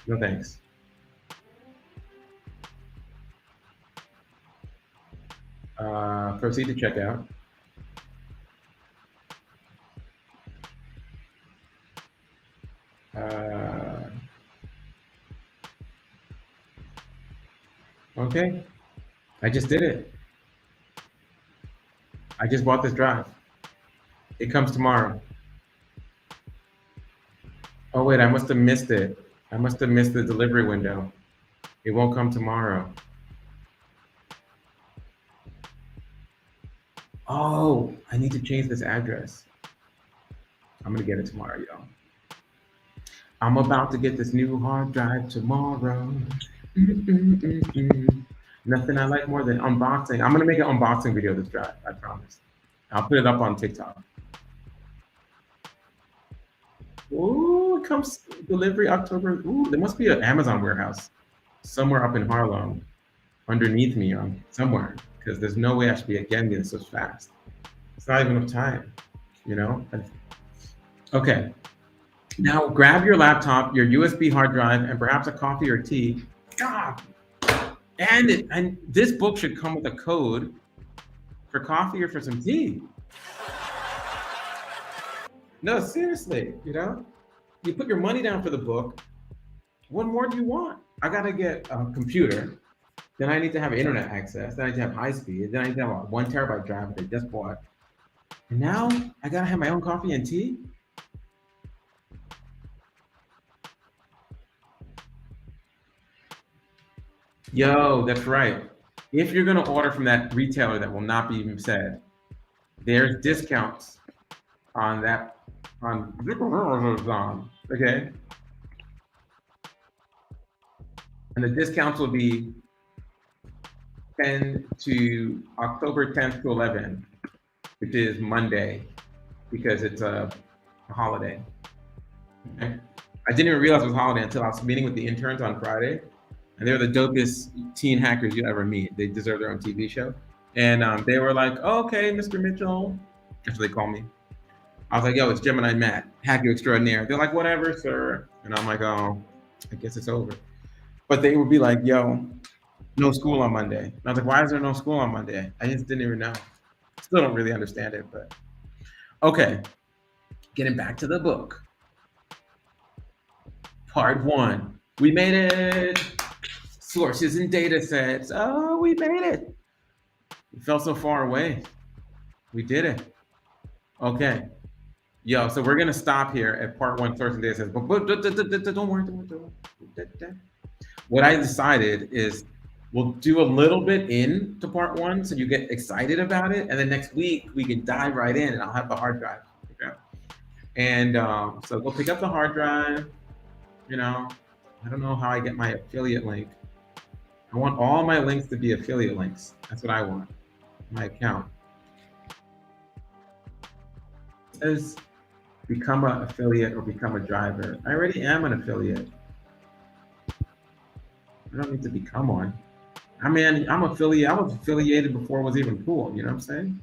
No thanks. Proceed to checkout. Okay, I just did it. I just bought this drive. It comes tomorrow. Oh wait, I must have missed it. I must have missed the delivery window. It won't come tomorrow. Oh, I need to change this address. I'm gonna get it tomorrow, y'all. I'm about to get this new hard drive tomorrow. Nothing I like more than unboxing. I'm gonna make an unboxing video of this drive, I promise. I'll put it up on TikTok. Ooh, it comes delivery October. Ooh, there must be an Amazon warehouse somewhere up in Harlem underneath me somewhere, because there's no way I should be getting this so fast. It's not even enough time, you know? Okay, now grab your laptop, your USB hard drive, and perhaps a coffee or tea. God, and this book should come with a code for coffee or for some tea. No, seriously, you know? You put your money down for the book. What more do you want? I gotta get a computer. Then I need to have internet access. Then I need to have high speed. Then I need to have a 1 terabyte drive that I just bought. And now I gotta have my own coffee and tea? Yo, that's right. If you're gonna order from that retailer that will not be said, there's discounts on that, okay? And the discounts will be 10 to October 10th to 11th, which is Monday, because it's a holiday. Okay? I didn't even realize it was a holiday until I was meeting with the interns on Friday, and they're the dopest teen hackers you ever meet. They deserve their own TV show. And they were like, oh, okay, Mr. Mitchell. That's what they call me. I was like, yo, it's Gemini Matt, hacker extraordinaire. They're like, whatever, sir. And I'm like, oh, I guess it's over. But they would be like, yo, no school on Monday. And I was like, why is there no school on Monday? I just didn't even know. Still don't really understand it, but okay. Getting back to the book. Part 1. We made it. Sources and data sets. Oh, we made it. We felt so far away. We did it. Okay. Yo, so we're gonna stop here at part 1, source and data sets. But don't worry. What I decided is we'll do a little bit into part 1 so you get excited about it, and then next week we can dive right in and I'll have the hard drive. Okay. And so go pick up the hard drive. You know, I don't know how I get my affiliate link. I want all my links to be affiliate links. That's what I want. My account. It says become an affiliate or become a driver. I already am an affiliate. I don't need to become one. I mean, I'm affiliate. I was affiliated before it was even cool. You know what I'm saying?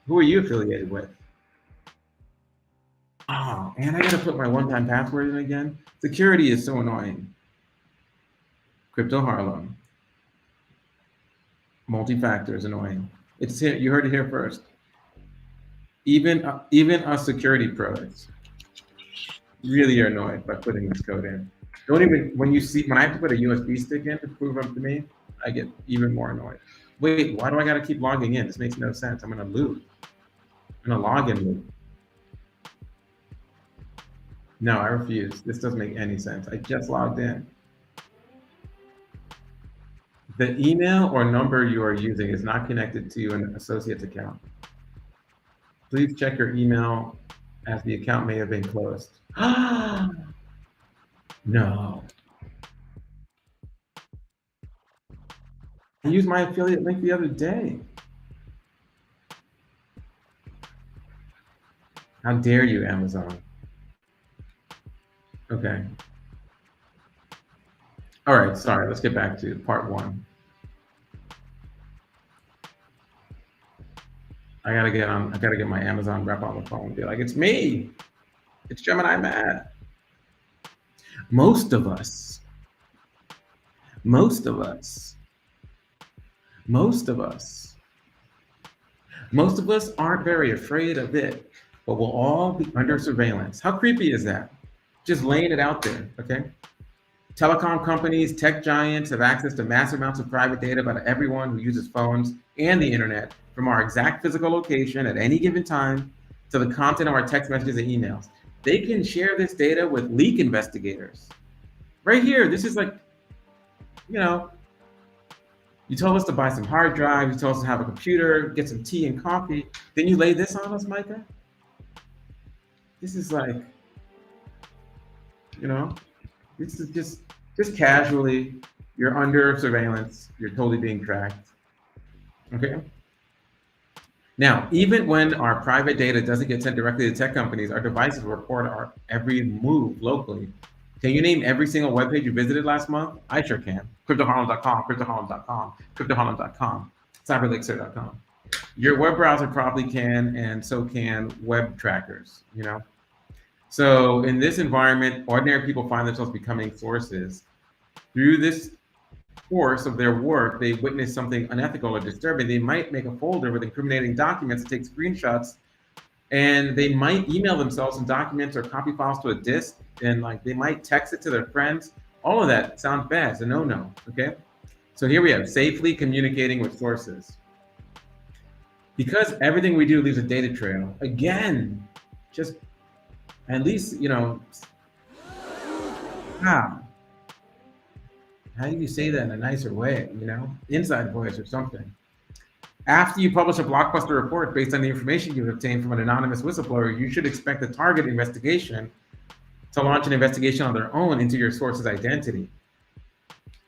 Who are you affiliated with? Oh, and I gotta put my one-time password in again. Security is so annoying. Crypto Harlem. Multi-factor is annoying. It's here. You heard it here first. Even us security pros really are annoyed by putting this code in. Don't even when I have to put a USB stick in to prove them to me, I get even more annoyed. Wait, why do I got to keep logging in? This makes no sense. I'm gonna loop. I'm gonna log in loop. No, I refuse. This doesn't make any sense. I just logged in. The email or number you are using is not connected to an associate's account. Please check your email as the account may have been closed. No. I used my affiliate link the other day. How dare you, Amazon? Okay. All right, sorry, let's get back to part one. I gotta get my Amazon rep on the phone and be like, it's me. It's Gemini Matt. Most of us aren't very afraid of it, but we'll all be under surveillance. How creepy is that? Just laying it out there, okay? Telecom companies, tech giants have access to massive amounts of private data about everyone who uses phones and the internet, from our exact physical location at any given time to the content of our text messages and emails. They can share this data with leak investigators. Right here, this is like, you know, you told us to buy some hard drives, you told us to have a computer, get some tea and coffee. Then you lay this on us, Micah? This is like, you know, this is just casually, you're under surveillance, you're totally being tracked, okay? Now, even when our private data doesn't get sent directly to tech companies, our devices record our every move locally. Can you name every single webpage you visited last month? I sure can. CryptoHarlem.com, CryptoHarlem.com, CryptoHarlem.com, CyberLixer.com. Your web browser probably can, and so can web trackers, you know? So in this environment, ordinary people find themselves becoming sources. Through this course of their work, they witness something unethical or disturbing. They might make a folder with incriminating documents, take screenshots, and they might email themselves some documents or copy files to a disk, and like they might text it to their friends. All of that sounds bad. It's a no-no, okay? So here we have safely communicating with sources. Because everything we do leaves a data trail, again, just at least, you know, how do you say that in a nicer way, you know? Inside voice or something. After you publish a blockbuster report based on the information you've obtained from an anonymous whistleblower, you should expect the target investigation to launch an investigation on their own into your source's identity.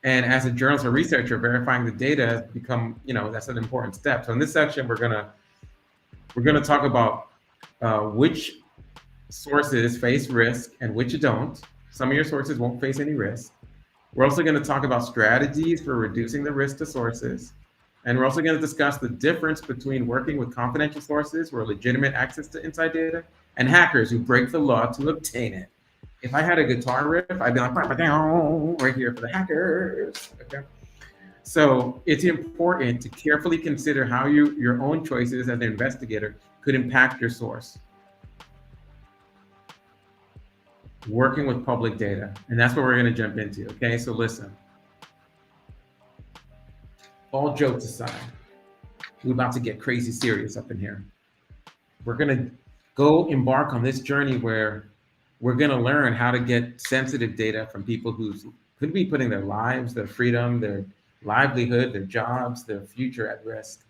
And as a journalist or researcher, verifying the data has become, you know, that's an important step. So in this section, we're gonna talk about which sources face risk and which don't. Some of your sources won't face any risk. We're also going to talk about strategies for reducing the risk to sources. And we're also going to discuss the difference between working with confidential sources who are legitimate access to inside data and hackers who break the law to obtain it. If I had a guitar riff, I'd be like, right here for the hackers. Okay. So it's important to carefully consider how your own choices as an investigator could impact your source. Working with public data, and that's what we're going to jump into. Okay, so listen. All jokes aside, we're about to get crazy serious up in here. We're going to go embark on this journey where we're going to learn how to get sensitive data from people who could be putting their lives, their freedom, their livelihood, their jobs, their future at risk.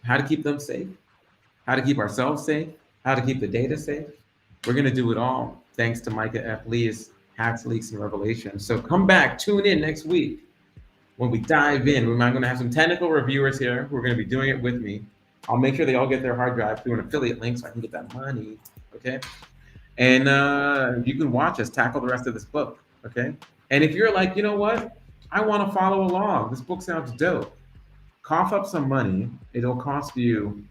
How to keep them safe, how to keep ourselves safe, how to keep the data safe. We're going to do it all thanks to Micah F Lee's Hacks, Leaks, and Revelations. So come back, tune in next week when we dive in. We're going to have some technical reviewers here who are going to be doing it with me. I'll make sure they all get their hard drive through an affiliate link so I can get that money, okay? And you can watch us tackle the rest of this book, okay? And if you're like, you know what? I want to follow along. This book sounds dope. Cough up some money. It'll cost you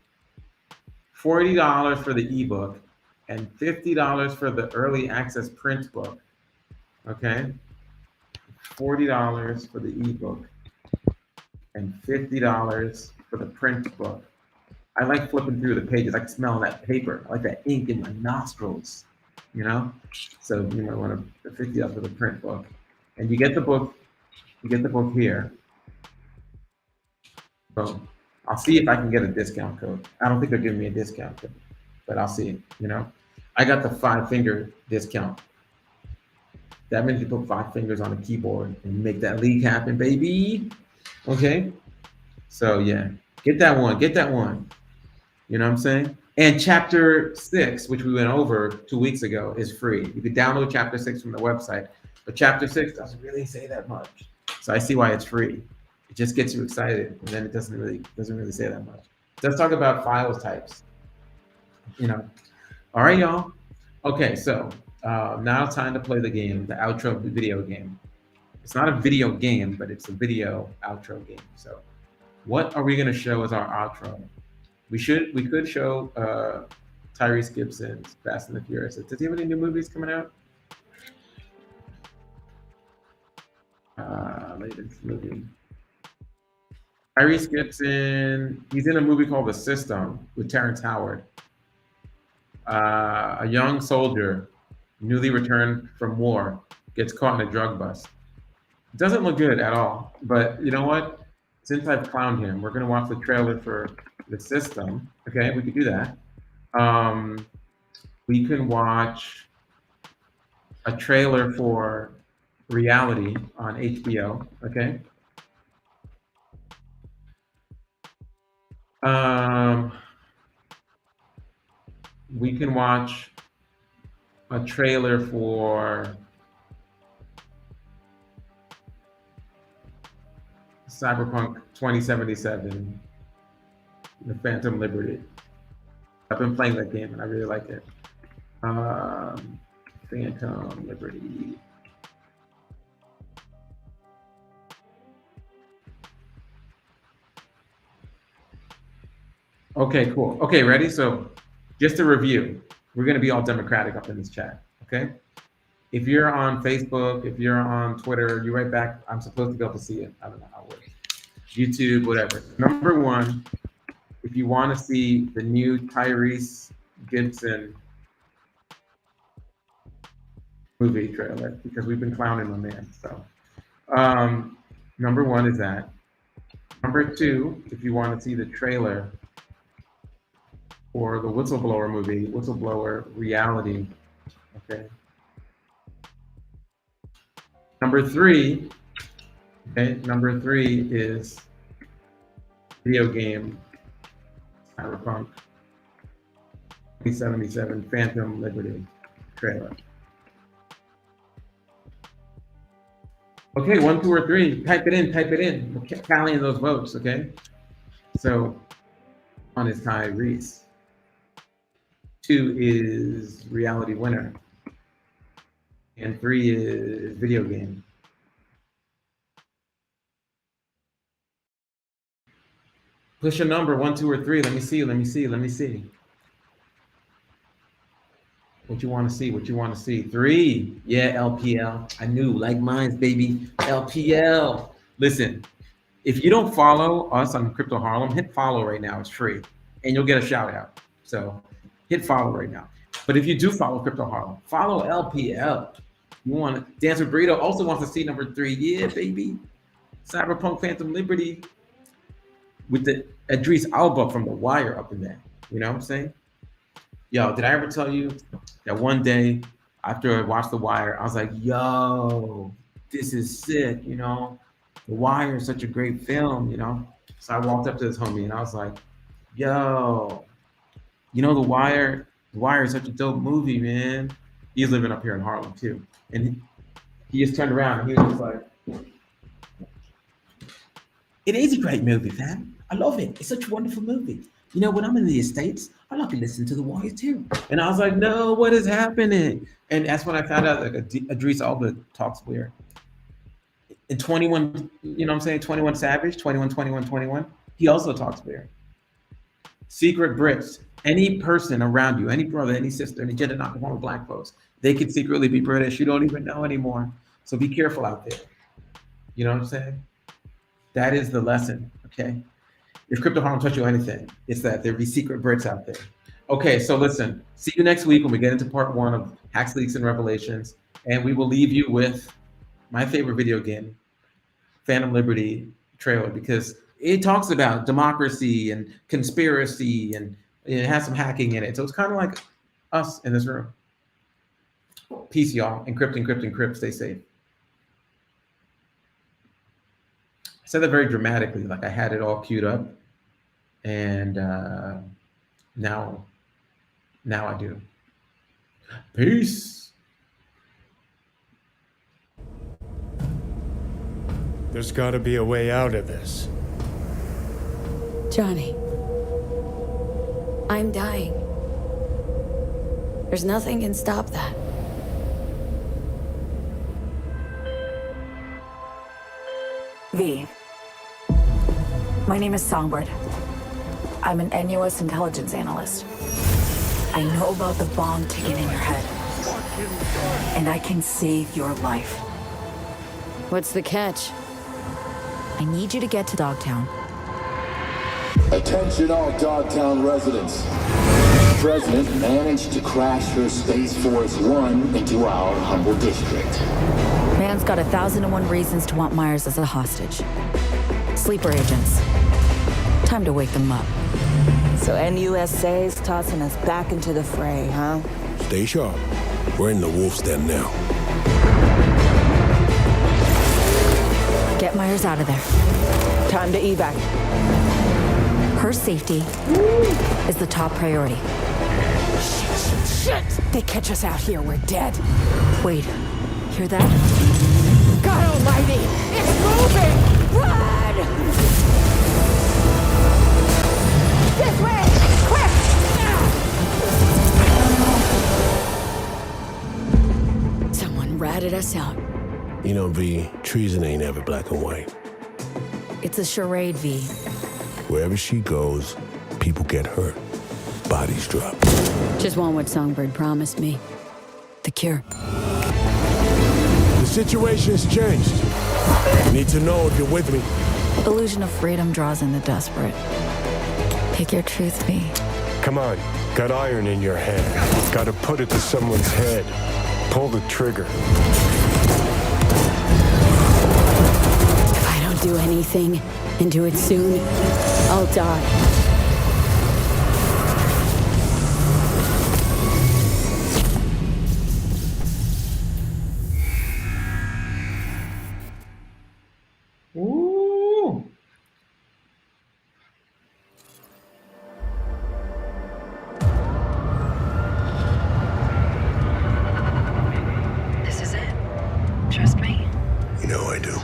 $40 for the ebook and $50 for the early access print book, okay? $40 for the ebook and $50 for the print book. I like flipping through the pages. I can smell that paper. I like that ink in my nostrils, you know? So you might want to $50 for the print book. And you get the book, here. Boom. I'll see if I can get a discount code. I don't think they're giving me a discount code, but I'll see, you know? I got the 5-finger discount. That means you put 5 fingers on a keyboard and make that leak happen, baby. Okay? So yeah, get that one. You know what I'm saying? And chapter 6, which we went over 2 weeks ago, is free. You can download chapter 6 from the website, but chapter 6 doesn't really say that much. So I see why it's free. It just gets you excited, and then it doesn't really say that much. Let's talk about file types. You know. All right, y'all. Okay, so now it's time to play the game, the outro video game. It's not a video game, but it's a video outro game. So what are we gonna show as our outro? We could show Tyrese Gibson's Fast and the Furious. Does he have any new movies coming out? Latest movie. Tyrese Gibson, he's in a movie called The System with Terrence Howard. A young soldier, newly returned from war, gets caught in a drug bust. Doesn't look good at all, but you know what? Since I've clowned him, we're gonna watch the trailer for The System. Okay, we could do that. We can watch a trailer for Reality on HBO. Okay. We can watch a trailer for Cyberpunk 2077, The Phantom Liberty. I've been playing that game and I really like it. Phantom Liberty. Okay, cool. Okay, ready? So just to review, we're going to be all democratic up in this chat, okay? If you're on Facebook, if you're on Twitter, you write back, I'm supposed to be able to see it. I don't know how it works. YouTube, whatever. Number one, if you want to see the new Tyrese Gibson movie trailer, because we've been clowning my man, so. Number one is that. Number two, if you want to see the trailer for the Whistleblower movie, Whistleblower Reality, okay? Number three is video game Cyberpunk 2077 Phantom Liberty trailer. Okay, 1, 2, or 3. Type it in. We're tallying those votes, okay? So 1 is Tyrese. 2 is Reality Winner. And 3 is video game. Push a number, 1, 2, or 3. Let me see. What you want to see? 3. Yeah, LPL. I knew, like mine's, baby. LPL. Listen, if you don't follow us on Crypto Harlem, hit follow right now. It's free. And you'll get a shout out. So hit follow right now. But if you do follow Crypto Harlem, follow LPL. You want to dance with Burrito? Also wants to see number 3. Yeah, baby. Cyberpunk Phantom Liberty with the Idris Elba from The Wire up in there. You know what I'm saying? Yo, did I ever tell you that one day after I watched The Wire, I was like, yo, this is sick, you know? The Wire is such a great film, you know? So I walked up to this homie and I was like, yo, you know, The Wire is such a dope movie, man. He's living up here in Harlem too. And he just turned around and he was just like, it is a great movie, fam. I love it. It's such a wonderful movie. You know, when I'm in the Estates, I like to listen to The Wire too. And I was like, no, what is happening? And that's when I found out like Idris Elba talks weird. In 21, you know what I'm saying? 21 Savage, 21, he also talks weird. Secret Brits. Any person around you, any brother, any sister, any gender non-conforming black folks, they could secretly be British. You don't even know anymore. So be careful out there. You know what I'm saying? That is the lesson, okay? If crypto harm taught you anything, it's that there be secret bricks out there. Okay, so listen, see you next week when we get into part 1 of Hacks, Leaks, and Revelations. And we will leave you with my favorite video game, Phantom Liberty trailer, because it talks about democracy and conspiracy and it has some hacking in it. So it's kind of like us in this room. Peace, y'all. Encrypt, encrypt, encrypt. Stay safe. I said that very dramatically, like I had it all queued up. And now I do. Peace. There's got to be a way out of this. Johnny, I'm dying. There's nothing can stop that. V. My name is Songbird. I'm an NUS intelligence analyst. I know about the bomb ticking in your head. And I can save your life. What's the catch? I need you to get to Dogtown. Attention all Dogtown residents. The President managed to crash her Space Force One into our humble district. Man's got 1,001 reasons to want Myers as a hostage. Sleeper agents. Time to wake them up. So NUSA's tossing us back into the fray, huh? Stay sharp. We're in the wolf's den now. Get Myers out of there. Time to evac. Her safety is the top priority. Shit! They catch us out here, we're dead. Wait, hear that? God almighty! It's moving! Run! This way! Quick! Someone ratted us out. You know, V, treason ain't ever black and white. It's a charade, V. Wherever she goes, people get hurt. Bodies drop. Just want what Songbird promised me. The cure. The situation's changed. I need to know if you're with me. Illusion of freedom draws in the desperate. Pick your truth, V. Come on. Got iron in your hand. Gotta put it to someone's head. Pull the trigger. If I don't do anything, and do it soon, I'll die. Ooh. This is it. Trust me. You know I do.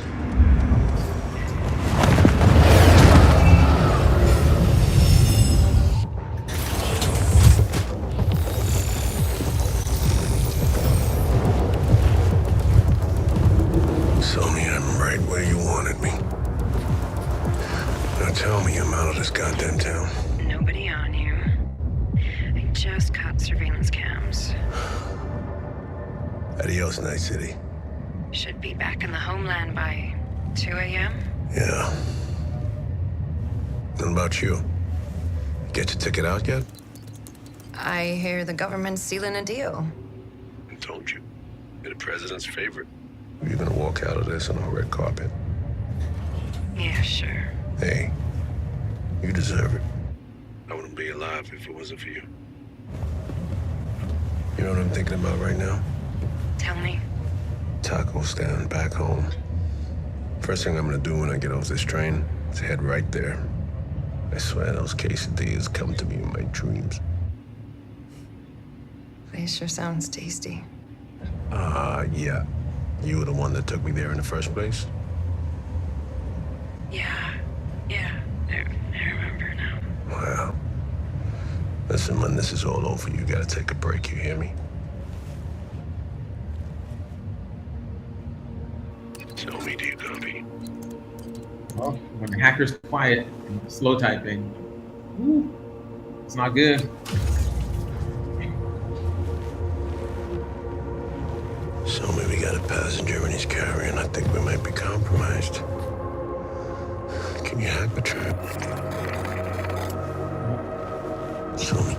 Tell me I'm right where you wanted me. Now tell me I'm out of this goddamn town. Nobody on you. I just caught surveillance cams. Adios, Night City. Should be back in the homeland by 2 a.m. Yeah. What about you? Get your ticket out yet? I hear the government's sealing a deal. I told you. You're the president's favorite. You're gonna walk out of this on a red carpet. Yeah, sure. Hey, you deserve it. I wouldn't be alive if it wasn't for you. You know what I'm thinking about right now? Tell me. Taco stand back home. First thing I'm gonna do when I get off this train is head right there. I swear those quesadillas come to me in my dreams. This sure sounds tasty. Yeah. You were the one that took me there in the first place? Yeah. I remember now. Wow. Listen, when this is all over, you gotta take a break, you hear me? Tell me, do you copy? Well, when the hacker's quiet and slow typing, woo, it's not good. So we got a passenger and he's carrying. I think we might be compromised. temperature. Show me.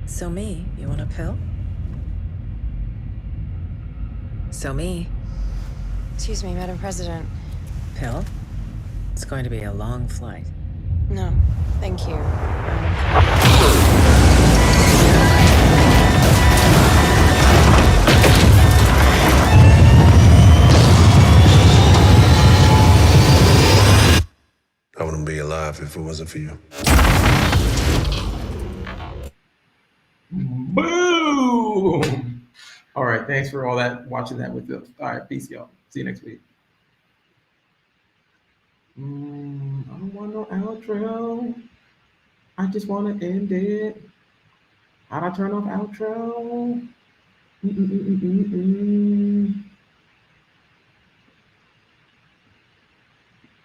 So me, you want a pill? So me, Excuse me, Madam President. pill? It's going to be a long flight. No, thank you. I wouldn't be alive if it wasn't for you. Boom! All right, thanks for all that, watching that with us. All right, peace, y'all. See you next week. I don't want no outro. I just want to end it. How'd I turn off outro?